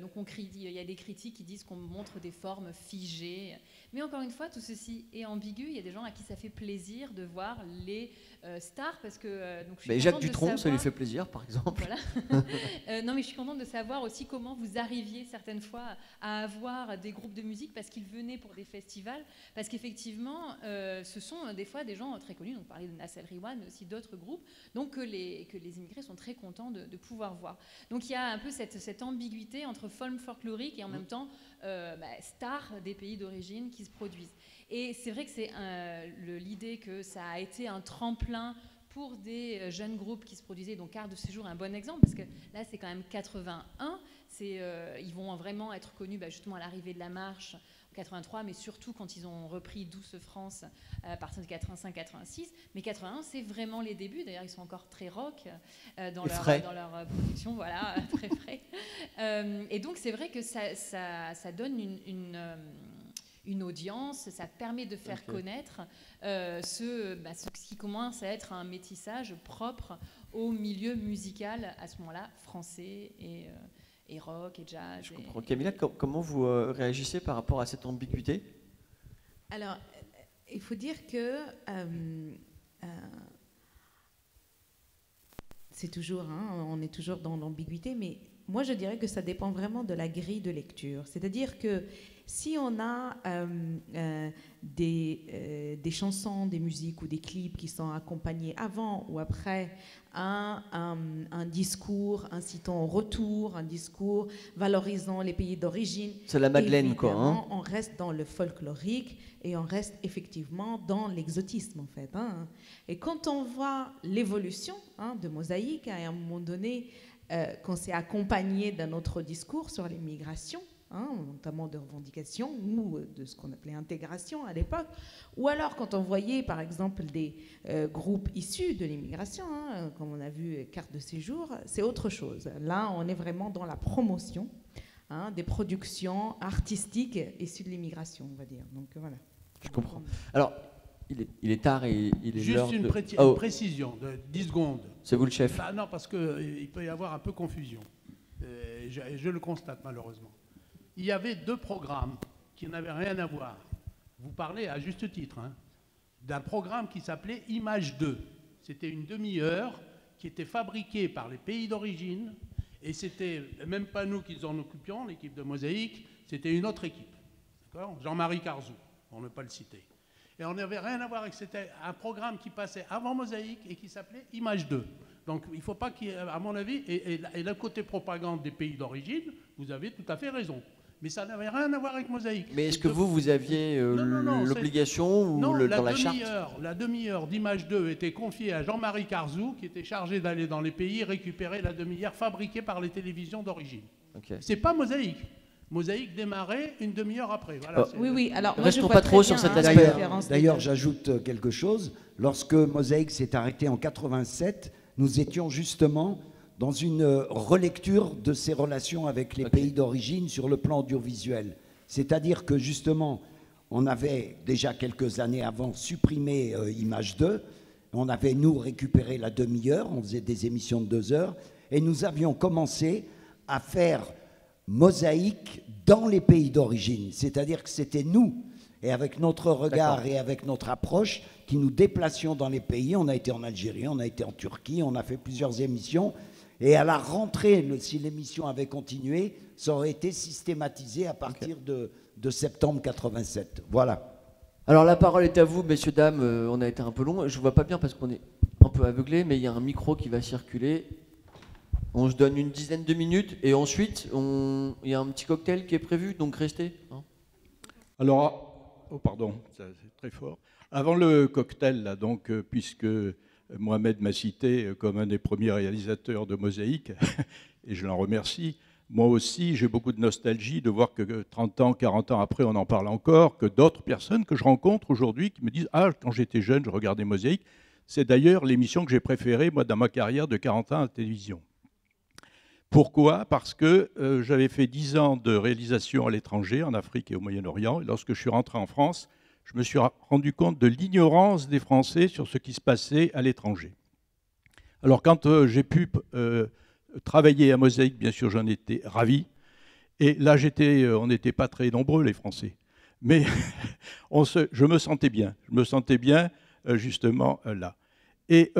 Donc il y a des critiques qui disent qu'on montre des formes figées. Mais encore une fois, tout ceci est ambigu. Il y a des gens à qui ça fait plaisir de voir les stars parce que. Donc, mais Jacques Dutronc, ça lui fait plaisir, par exemple. Voilà. Non, mais je suis contente de savoir aussi comment vous arriviez certaines fois à avoir des groupes de musique parce qu'ils venaient pour des festivals. Parce qu'effectivement, ce sont des fois des gens très connus. Donc, on parlait de Nassel Riwan, mais aussi d'autres groupes. Donc que les immigrés sont très contents de pouvoir voir. Donc il y a un peu cette ambiguïté entre forme folklorique et en même temps stars des pays d'origine qui se produisent. Et c'est vrai que c'est l'idée que ça a été un tremplin pour des jeunes groupes qui se produisaient. Donc Quart de séjour est un bon exemple parce que là c'est quand même 81. Ils vont vraiment être connus justement à l'arrivée de la marche 83, mais surtout quand ils ont repris Douce France à partir de 85-86. Mais 81, c'est vraiment les débuts. D'ailleurs, ils sont encore très rock dans leur production, voilà, très frais. Et donc, c'est vrai que ça donne une audience, ça permet de faire connaître ce qui commence à être un métissage propre au milieu musical à ce moment-là, français et rock et jazz. Je comprends. Camilla, comment vous réagissez par rapport à cette ambiguïté ? Alors, il faut dire que c'est toujours, on est toujours dans l'ambiguïté, mais moi je dirais que ça dépend vraiment de la grille de lecture. C'est-à-dire que si on a des chansons, des musiques ou des clips qui sont accompagnés avant ou après un discours incitant au retour, un discours valorisant les pays d'origine. C'est la Madeleine, quoi. Hein. On reste dans le folklorique et on reste effectivement dans l'exotisme, en fait. Et quand on voit l'évolution de Mosaïque, à un moment donné, qu'on s'est accompagné d'un autre discours sur l'immigration, notamment de revendication ou de ce qu'on appelait intégration à l'époque, ou alors quand on voyait par exemple des groupes issus de l'immigration, comme on a vu Carte de séjour, c'est autre chose. Là, on est vraiment dans la promotion des productions artistiques issues de l'immigration, on va dire. Donc voilà. Je comprends. Alors, il est tard et il est juste une précision de 10 secondes. C'est vous le chef. Non, parce qu'il peut y avoir un peu confusion. Je le constate malheureusement. Il y avait 2 programmes qui n'avaient rien à voir. Vous parlez à juste titre d'un programme qui s'appelait Image 2. C'était une demi-heure qui était fabriquée par les pays d'origine et c'était même pas nous qui en occupions, l'équipe de Mosaïque, c'était une autre équipe. D'accord ? Jean-Marie Carzou, pour ne pas le citer. Et on n'avait rien à voir avec, c'était un programme qui passait avant Mosaïque et qui s'appelait Image 2. Donc il ne faut pas qu'il y ait, à mon avis, et le côté propagande des pays d'origine, vous avez tout à fait raison. Mais ça n'avait rien à voir avec Mosaïque. Mais est-ce que vous aviez l'obligation ou dans la charte ? La demi-heure d'Image 2 était confiée à Jean-Marie Carzou, qui était chargé d'aller dans les pays récupérer la demi-heure fabriquée par les télévisions d'origine. Okay. C'est pas Mosaïque. Mosaïque démarrait une demi-heure après. Voilà, oui. Alors, moi, restons pas trop sur cet aspect. D'ailleurs, j'ajoute quelque chose. Lorsque Mosaïque s'est arrêté en 87, nous étions justement dans une relecture de ses relations avec les pays d'origine sur le plan audiovisuel. C'est-à-dire que justement, on avait déjà quelques années avant supprimé Image 2, on avait nous récupéré la demi-heure, on faisait des émissions de 2 heures, et nous avions commencé à faire Mosaïque dans les pays d'origine. C'est-à-dire que c'était nous, et avec notre regard et avec notre approche, qui nous déplacions dans les pays. On a été en Algérie, on a été en Turquie, on a fait plusieurs émissions. Et à la rentrée, si l'émission avait continué, ça aurait été systématisé à partir de septembre 87. Voilà. Alors la parole est à vous, messieurs, dames. On a été un peu long. Je ne vois pas bien parce qu'on est un peu aveuglé, mais il y a un micro qui va circuler. On se donne une dizaine de minutes et ensuite, il y a un petit cocktail qui est prévu, donc restez. Hein. Alors, oh pardon, c'est très fort. Avant le cocktail, là, donc, puisque Mohamed m'a cité comme un des premiers réalisateurs de Mosaïque, et je l'en remercie, moi aussi, j'ai beaucoup de nostalgie de voir que 30 ans, 40 ans après, on en parle encore, que d'autres personnes que je rencontre aujourd'hui qui me disent « Ah, quand j'étais jeune, je regardais Mosaïque ». C'est d'ailleurs l'émission que j'ai préférée, moi, dans ma carrière de 40 ans à la télévision. Pourquoi ? Parce que j'avais fait 10 ans de réalisation à l'étranger, en Afrique et au Moyen-Orient. Et lorsque je suis rentré en France, je me suis rendu compte de l'ignorance des Français sur ce qui se passait à l'étranger. Alors, quand j'ai pu travailler à Mosaïque, bien sûr, j'en étais ravi. Et là, on n'était pas très nombreux, les Français. Mais je me sentais bien. Je me sentais bien, justement, là. Et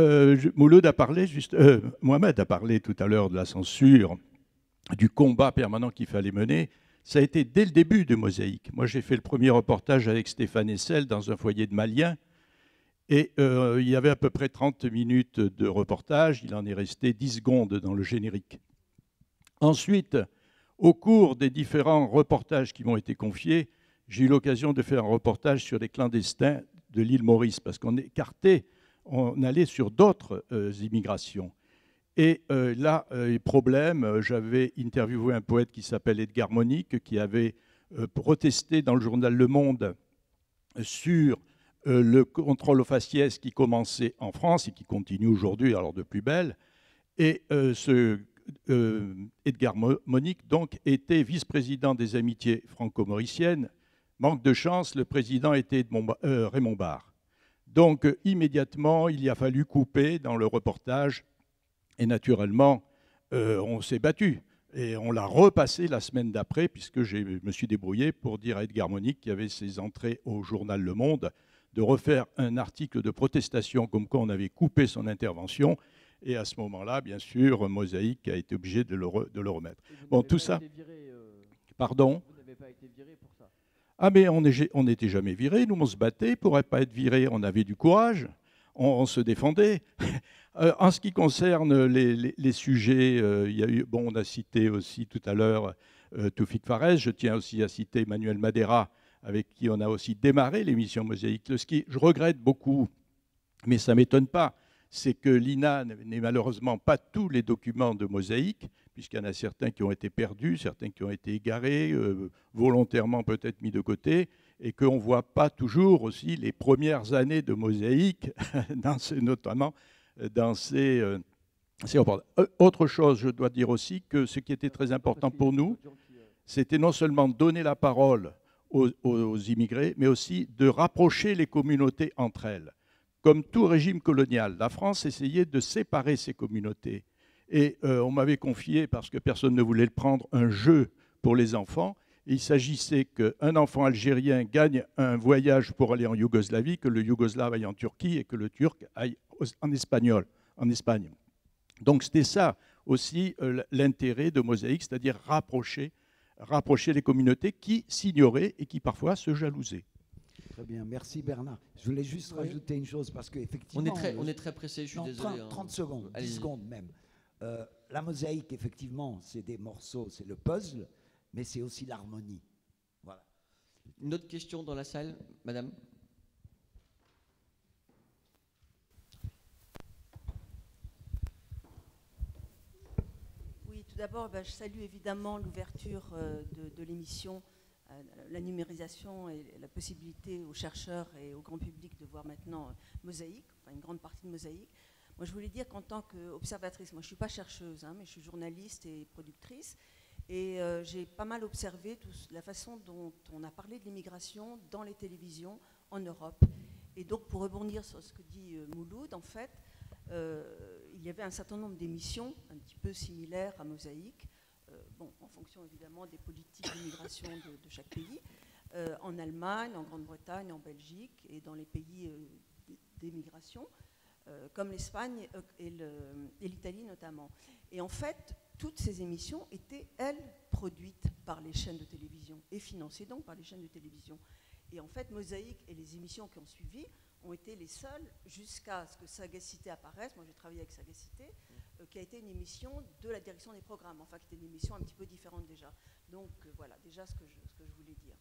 Mohamed a parlé tout à l'heure de la censure, du combat permanent qu'il fallait mener. Ça a été dès le début de Mosaïque. Moi, j'ai fait le premier reportage avec Stéphane Hessel dans un foyer de Maliens. Et il y avait à peu près 30 minutes de reportage. Il en est resté 10 secondes dans le générique. Ensuite, au cours des différents reportages qui m'ont été confiés, j'ai eu l'occasion de faire un reportage sur les clandestins de l'île Maurice, parce qu'on écartait, on allait sur d'autres immigrations. Et là, problème, j'avais interviewé un poète qui s'appelle Edgar Monique, qui avait protesté dans le journal Le Monde sur le contrôle au faciès qui commençait en France et qui continue aujourd'hui, alors de plus belle. Et Edgar Monique, donc, était vice-président des amitiés franco-mauriciennes. Manque de chance, le président était Raymond Barre. Donc, immédiatement, il y a fallu couper dans le reportage. Et naturellement, on s'est battu. Et on l'a repassé la semaine d'après, puisque je me suis débrouillé pour dire à Edgar Monique, qui avait ses entrées au journal Le Monde, de refaire un article de protestation comme quoi on avait coupé son intervention. Et à ce moment-là, bien sûr, Mosaïque a été obligé de le remettre. Bon, tout ça... Pardon ? Vous n'avez pas été viré pour ça ? Ah, mais on n'était jamais viré. Nous, on se battait pour ne pas être viré. On avait du courage. On se défendait. En ce qui concerne les sujets, il y a eu, on a cité aussi tout à l'heure Toufik Farès. Je tiens aussi à citer Emmanuel Madera, avec qui on a aussi démarré l'émission Mosaïque. Ce qui, je regrette beaucoup, mais ça ne m'étonne pas, c'est que l'INA n'ait malheureusement pas tous les documents de Mosaïque, puisqu'il y en a certains qui ont été perdus, certains qui ont été égarés, volontairement peut-être mis de côté, et qu'on ne voit pas toujours aussi les premières années de Mosaïque, notamment dans ces reportages. Autre chose, je dois dire aussi que ce qui était très important pour nous, c'était non seulement de donner la parole aux immigrés, mais aussi de rapprocher les communautés entre elles. Comme tout régime colonial, la France essayait de séparer ces communautés. Et on m'avait confié, parce que personne ne voulait le prendre, un jeu pour les enfants. Il s'agissait qu'un enfant algérien gagne un voyage pour aller en Yougoslavie, que le Yougoslave aille en Turquie et que le Turc aille en Espagne. Donc c'était ça aussi l'intérêt de Mosaïque, c'est-à-dire rapprocher les communautés qui s'ignoraient et qui parfois se jalousaient. Très bien, merci Bernard. Je voulais juste rajouter une chose, parce qu'effectivement... On est très pressé, je suis désolé. 30 secondes, 10 secondes même. La mosaïque, effectivement, c'est des morceaux, c'est le puzzle, mais c'est aussi l'harmonie. Voilà. Une autre question dans la salle, madame ? Oui, tout d'abord, je salue évidemment l'ouverture de l'émission, la numérisation et la possibilité aux chercheurs et au grand public de voir maintenant Mosaïque, enfin une grande partie de Mosaïque. Moi, je voulais dire qu'en tant qu'observatrice, moi je ne suis pas chercheuse, mais je suis journaliste et productrice, et j'ai pas mal observé la façon dont on a parlé de l'immigration dans les télévisions en Europe. Et donc, pour rebondir sur ce que dit Mouloud, en fait, il y avait un certain nombre d'émissions un petit peu similaires à Mosaïque, en fonction évidemment des politiques d'immigration de chaque pays, en Allemagne, en Grande-Bretagne, en Belgique et dans les pays d'émigration, comme l'Espagne et l'Italie notamment. Et en fait, toutes ces émissions étaient, elles, produites par les chaînes de télévision et financées donc par les chaînes de télévision. Et en fait, Mosaïque et les émissions qui ont suivi ont été les seules, jusqu'à ce que Sagacité apparaisse, moi j'ai travaillé avec Sagacité, qui a été une émission de la direction des programmes, enfin qui était une émission un petit peu différente déjà. Donc voilà, déjà ce que je voulais dire.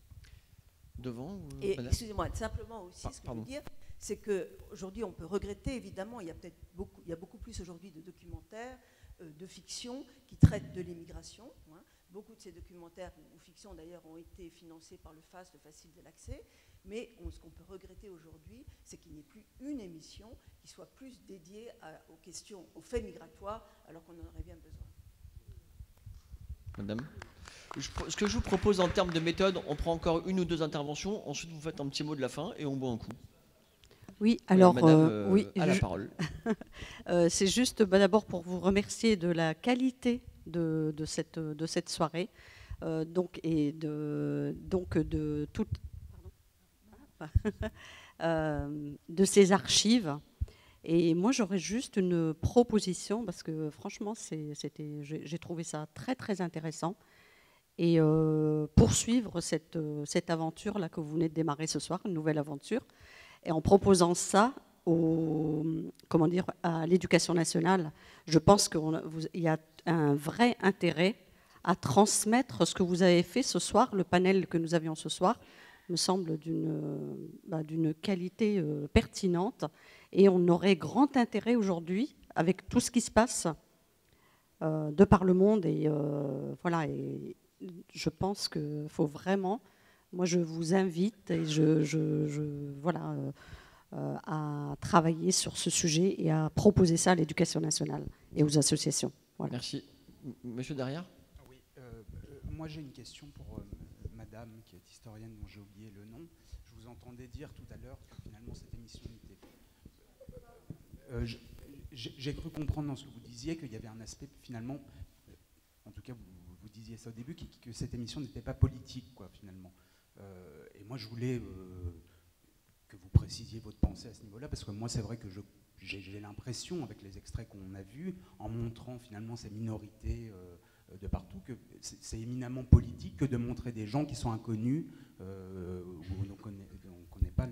Devant et excusez-moi, simplement aussi ce que je veux dire, c'est qu'aujourd'hui on peut regretter, évidemment, il y a beaucoup plus aujourd'hui de documentaires, de fiction qui traitent de l'immigration. Hein. Beaucoup de ces documentaires ou fictions d'ailleurs ont été financés par le FAS, le Facile de l'accès, mais ce qu'on peut regretter aujourd'hui, c'est qu'il n'y ait plus une émission qui soit plus dédiée aux questions, aux faits migratoires, alors qu'on en aurait bien besoin. Madame, ce que je vous propose en termes de méthode, on prend encore une ou deux interventions, ensuite vous faites un petit mot de la fin et on boit un coup. Oui, alors, Madame, oui, à la parole. C'est juste d'abord pour vous remercier de la qualité de cette soirée, de ces archives. Et moi, j'aurais juste une proposition, parce que franchement, j'ai trouvé ça très, très intéressant. Et poursuivre cette aventure-là que vous venez de démarrer ce soir, une nouvelle aventure, et en proposant ça à l'éducation nationale, je pense qu'il y a un vrai intérêt à transmettre ce que vous avez fait ce soir. Le panel que nous avions ce soir me semble d'une qualité pertinente, et on aurait grand intérêt aujourd'hui, avec tout ce qui se passe de par le monde, et voilà. Et je pense qu'il faut vraiment, moi je vous invite et à travailler sur ce sujet et à proposer ça à l'éducation nationale et aux associations. Voilà. Merci. Monsieur derrière. Oui, moi j'ai une question pour madame qui est historienne dont j'ai oublié le nom. Je vous entendais dire tout à l'heure que finalement cette émission n'était pas... j'ai cru comprendre dans ce que vous disiez qu'il y avait un aspect finalement, en tout cas vous disiez ça au début, que cette émission n'était pas politique, quoi, finalement. Et moi je voulais... que vous précisiez votre pensée à ce niveau-là, parce que moi, c'est vrai que j'ai l'impression, avec les extraits qu'on a vus, en montrant finalement ces minorités de partout, que c'est éminemment politique que de montrer des gens qui sont inconnus, où on ne connaît pas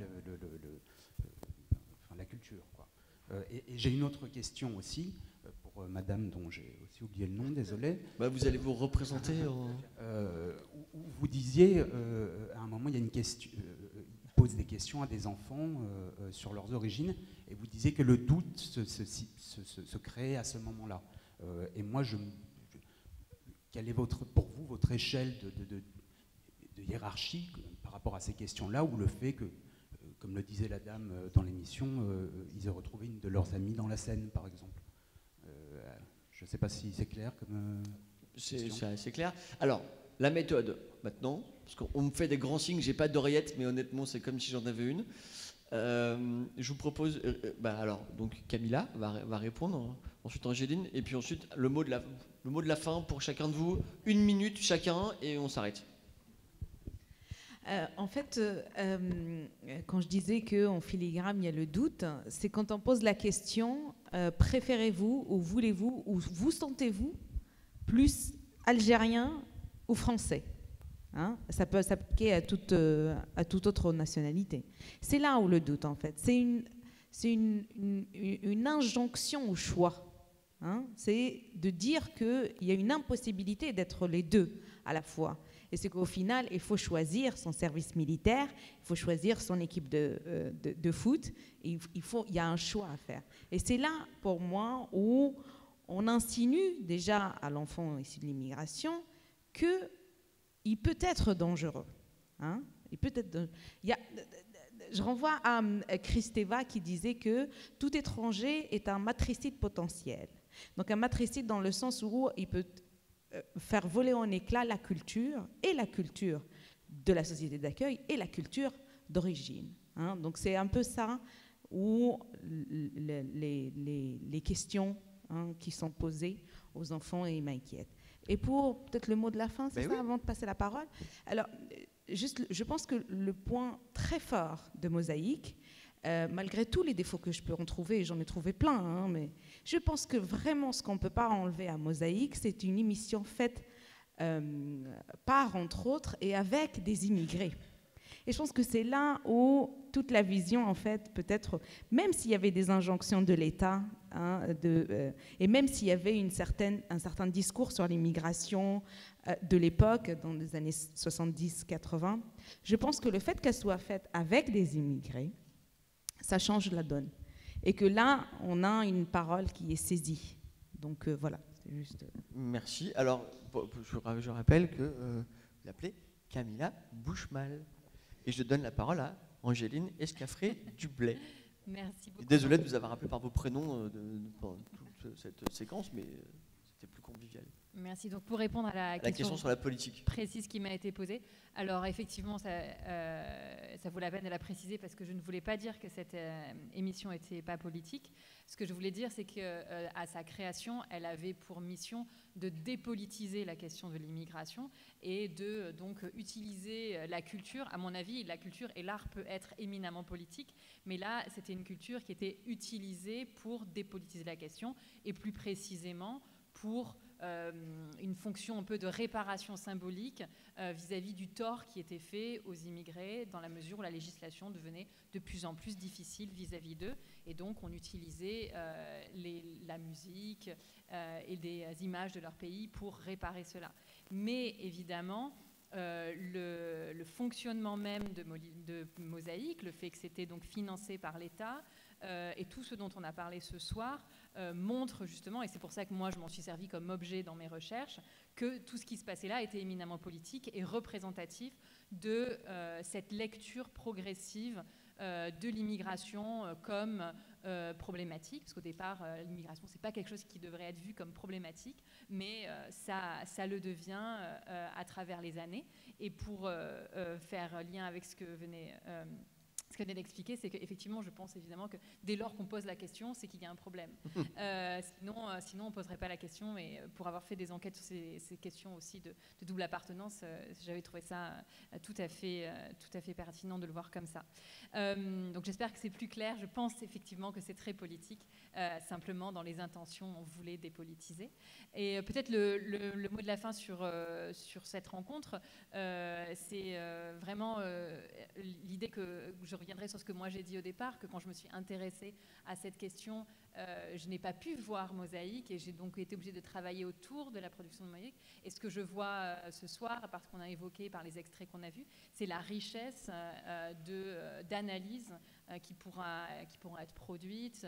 la culture, quoi. Et j'ai une autre question aussi, pour madame dont j'ai aussi oublié le nom, désolé. Vous allez vous représenter où vous disiez, à un moment, il y a une question... pose des questions à des enfants sur leurs origines, et vous disiez que le doute se crée à ce moment-là. Et moi, quelle est pour vous votre échelle de hiérarchie par rapport à ces questions-là, ou le fait que, comme le disait la dame dans l'émission, ils aient retrouvé une de leurs amies dans la Seine, par exemple. Je ne sais pas si c'est clair comme c'est assez clair. Alors, la méthode, maintenant, parce qu'on me fait des grands signes, j'ai pas d'oreillette, mais honnêtement, c'est comme si j'en avais une. Je vous propose, donc Camilla va répondre, ensuite Angéline, et puis ensuite le mot de la fin pour chacun de vous, 1 minute chacun, et on s'arrête. En fait, quand je disais qu'en filigrane, il y a le doute, c'est quand on pose la question, préférez-vous ou voulez-vous, ou vous sentez-vous plus algérien ou français, hein? Ça peut s'appliquer à toute autre nationalité. C'est là où le doute, en fait. C'est une injonction au choix. Hein? C'est de dire qu'il y a une impossibilité d'être les deux à la fois. Et c'est qu'au final, il faut choisir son service militaire, il faut choisir son équipe de foot. Il y a un choix à faire. Et c'est là, pour moi, où on insinue déjà à l'enfant issu de l'immigration qu'il peut être dangereux. Hein? Je renvoie à Kristeva qui disait que tout étranger est un matricide potentiel. Donc un matricide dans le sens où il peut faire voler en éclats la culture de la société d'accueil et la culture d'origine. Hein? Donc c'est un peu ça où les questions qui sont posées aux enfants et m'inquiètent. Et pour peut-être le mot de la fin, c'est ça, oui, avant de passer la parole. Alors, je pense que le point très fort de Mosaïque, malgré tous les défauts que je peux en trouver, et j'en ai trouvé plein, hein, mais je pense que vraiment ce qu'on ne peut pas enlever à Mosaïque, c'est une émission faite par, entre autres, et avec des immigrés. Et je pense que c'est là où toute la vision, en fait, peut-être, même s'il y avait des injonctions de l'État hein, et même s'il y avait un certain discours sur l'immigration de l'époque, dans les années 70-80, je pense que le fait qu'elle soit faite avec des immigrés, ça change la donne. Et que là, on a une parole qui est saisie. Donc voilà, c'est juste... Merci. Alors, je rappelle que vous l'appelez Camilla Buchmal. Et je donne la parole à Angéline Escafré-Dublet. Merci beaucoup. Désolé de vous avoir appelé par vos prénoms pendant toute cette séquence, mais c'était plus convivial. Merci. Donc pour répondre à la question sur la politique précise qui m'a été posée, alors effectivement, ça vaut la peine de la préciser parce que je ne voulais pas dire que cette émission n'était pas politique. Ce que je voulais dire, c'est qu'à sa création, elle avait pour mission de dépolitiser la question de l'immigration et de donc utiliser la culture. À mon avis, la culture et l'art peut être éminemment politique, mais là, c'était une culture qui était utilisée pour dépolitiser la question et plus précisément pour une fonction un peu de réparation symbolique vis-à-vis du tort qui était fait aux immigrés dans la mesure où la législation devenait de plus en plus difficile vis-à-vis d'eux. Et donc, on utilisait la musique et des images de leur pays pour réparer cela. Mais évidemment, le fonctionnement même de Mosaïque, le fait que c'était donc financé par l'État, et tout ce dont on a parlé ce soir montre justement, et c'est pour ça que moi je m'en suis servi comme objet dans mes recherches, que tout ce qui se passait là était éminemment politique et représentatif de cette lecture progressive de l'immigration comme problématique, parce qu'au départ l'immigration c'est pas quelque chose qui devrait être vu comme problématique, mais ça le devient à travers les années. Et pour faire lien avec ce que venait d'expliquer, c'est qu'effectivement, je pense évidemment que dès lors qu'on pose la question, c'est qu'il y a un problème. Sinon, on ne poserait pas la question. Et pour avoir fait des enquêtes sur ces questions aussi de double appartenance, j'avais trouvé ça tout à fait pertinent de le voir comme ça. Donc j'espère que c'est plus clair. Je pense effectivement que c'est très politique. Simplement, dans les intentions, on voulait dépolitiser. Et peut-être le mot de la fin sur cette rencontre, c'est vraiment l'idée que je reviendrai sur ce que moi j'ai dit au départ, que quand je me suis intéressée à cette question, je n'ai pas pu voir Mosaïque et j'ai donc été obligée de travailler autour de la production de Mosaïque. Et ce que je vois ce soir, parce qu'on a évoqué par les extraits qu'on a vus, c'est la richesse d'analyse qui pourra être produite,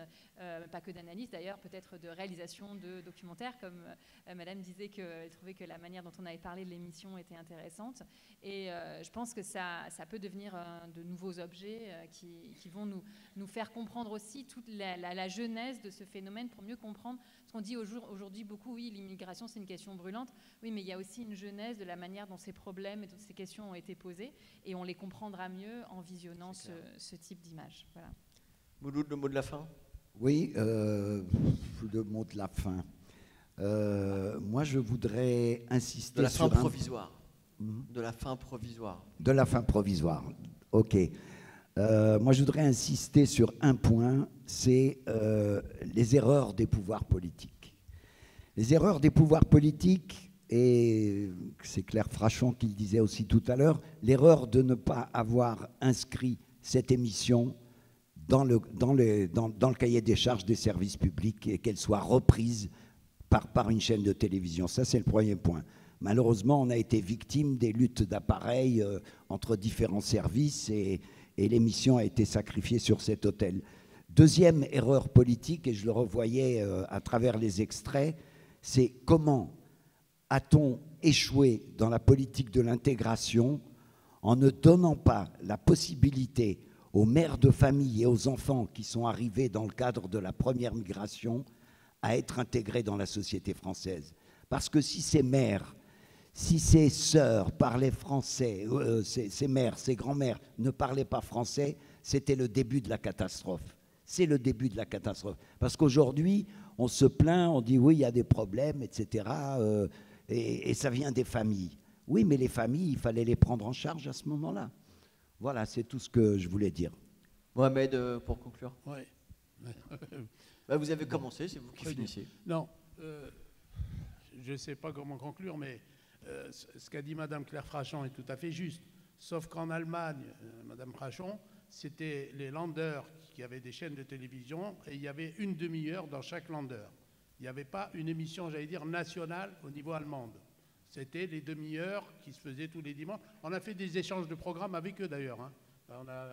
pas que d'analyse d'ailleurs, peut-être de réalisation de documentaires, comme Madame disait qu'elle trouvait que la manière dont on avait parlé de l'émission était intéressante. Et je pense que ça peut devenir de nouveaux objets qui vont nous faire comprendre aussi toute la genèse de ce phénomène pour mieux comprendre. Parce qu'on dit aujourd'hui beaucoup, oui, l'immigration c'est une question brûlante, oui, mais il y a aussi une genèse de la manière dont ces problèmes et toutes ces questions ont été posées, et on les comprendra mieux en visionnant ce type d'image. Voilà. Mouloud, le mot de la fin? Oui, le mot de la fin. Moi, je voudrais insister sur... De la fin provisoire. De la fin provisoire. De la fin provisoire, ok. Moi, je voudrais insister sur un point, c'est les erreurs des pouvoirs politiques. Les erreurs des pouvoirs politiques, et c'est Claire Frachon qui le disait aussi tout à l'heure, l'erreur de ne pas avoir inscrit cette émission dans le cahier des charges des services publics et qu'elle soit reprise par une chaîne de télévision. Ça, c'est le premier point. Malheureusement, on a été victime des luttes d'appareils entre différents services et l'émission a été sacrifiée sur cet autel. Deuxième erreur politique, et je le revoyais à travers les extraits, c'est comment a-t-on échoué dans la politique de l'intégration en ne donnant pas la possibilité aux mères de famille et aux enfants qui sont arrivés dans le cadre de la première migration à être intégrés dans la société française. Parce que si ces mères, si ces sœurs parlaient français, ces mères, ces grands-mères ne parlaient pas français, c'était le début de la catastrophe. C'est le début de la catastrophe. Parce qu'aujourd'hui, on se plaint, on dit oui, il y a des problèmes, etc. Et ça vient des familles. Oui, mais les familles, il fallait les prendre en charge à ce moment-là. Voilà, c'est tout ce que je voulais dire. Mohamed, pour conclure. Oui. Vous avez commencé, c'est vous qui finissez. Non, je ne sais pas comment conclure, mais ce qu'a dit Madame Claire Frachon est tout à fait juste. Sauf qu'en Allemagne, Madame Frachon, c'était les landers qui avaient des chaînes de télévision et il y avait une demi-heure dans chaque lander. Il n'y avait pas une émission, j'allais dire, nationale au niveau allemand. C'était les demi-heures qui se faisaient tous les dimanches. On a fait des échanges de programmes avec eux d'ailleurs. Hein.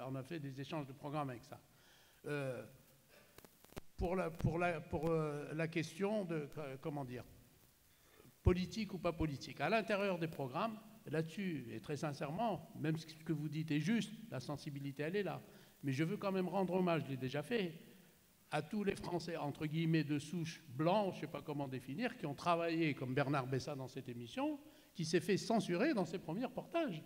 On a fait des échanges de programmes avec ça. Pour la question de, comment dire, politique ou pas politique, à l'intérieur des programmes, là-dessus, et très sincèrement, même ce que vous dites est juste, la sensibilité, elle est là. Mais je veux quand même rendre hommage, je l'ai déjà fait, à tous les Français, entre guillemets, de souche blanc, je ne sais pas comment définir, qui ont travaillé, comme Bernard Bessa dans cette émission, qui s'est fait censurer dans ses premiers reportages.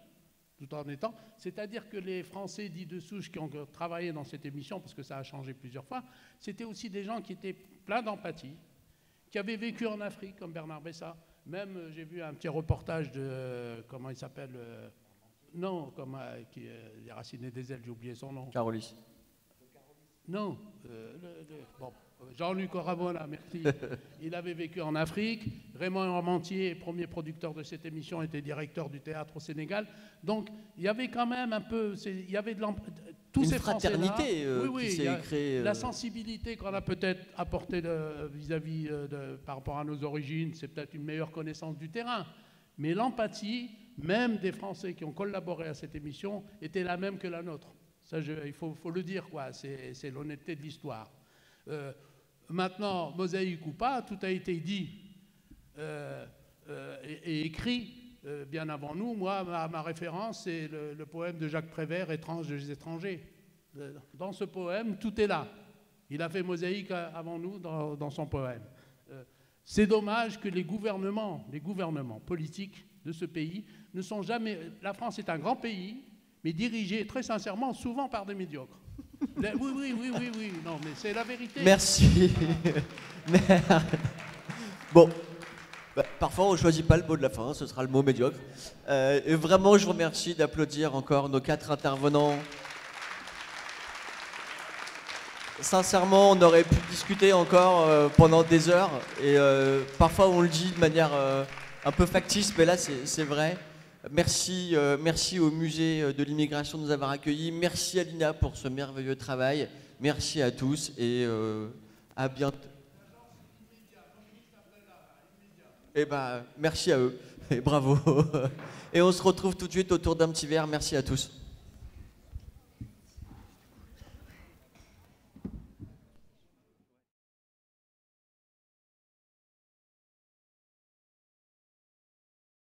Tout en étant, c'est-à-dire que les Français dits de souche qui ont travaillé dans cette émission, parce que ça a changé plusieurs fois, c'était aussi des gens qui étaient pleins d'empathie, qui avaient vécu en Afrique, comme Bernard Bessa. Même, j'ai vu un petit reportage de, comment il s'appelle, non, comme, qui est Raciné des ailes, j'ai oublié son nom. Carolis. Non, bon, Jean-Luc Oravona, merci. Il avait vécu en Afrique. Raymond Armentier, premier producteur de cette émission, était directeur du théâtre au Sénégal. Donc, il y avait quand même un peu, il y avait de tous ces fraternité oui, qui s'est créée. La sensibilité qu'on a peut-être apportée vis-à-vis par rapport à nos origines, c'est peut-être une meilleure connaissance du terrain. Mais l'empathie, même des Français qui ont collaboré à cette émission, était la même que la nôtre. Ça, il faut le dire, quoi. C'est l'honnêteté de l'histoire. Maintenant, mosaïque ou pas, tout a été dit et écrit bien avant nous. Moi, ma référence, c'est le poème de Jacques Prévert, Étrange des étrangers. Dans ce poème, tout est là. Il a fait mosaïque avant nous dans son poème. C'est dommage que les gouvernements politiques de ce pays ne sont jamais... La France est un grand pays, mais dirigé très sincèrement souvent par des médiocres. Oui, non, mais c'est la vérité. Merci. Bon, parfois on ne choisit pas le mot de la fin, ce sera le mot médiocre. Et vraiment, je vous remercie d'applaudir encore nos 4 intervenants. Sincèrement, on aurait pu discuter encore pendant des heures. Et parfois, on le dit de manière un peu factice, mais là, c'est vrai. Merci au musée de l'immigration de nous avoir accueillis. Merci à Lina pour ce merveilleux travail. Merci à tous et à bientôt. Et merci à eux et bravo. Et on se retrouve tout de suite autour d'un petit verre. Merci à tous.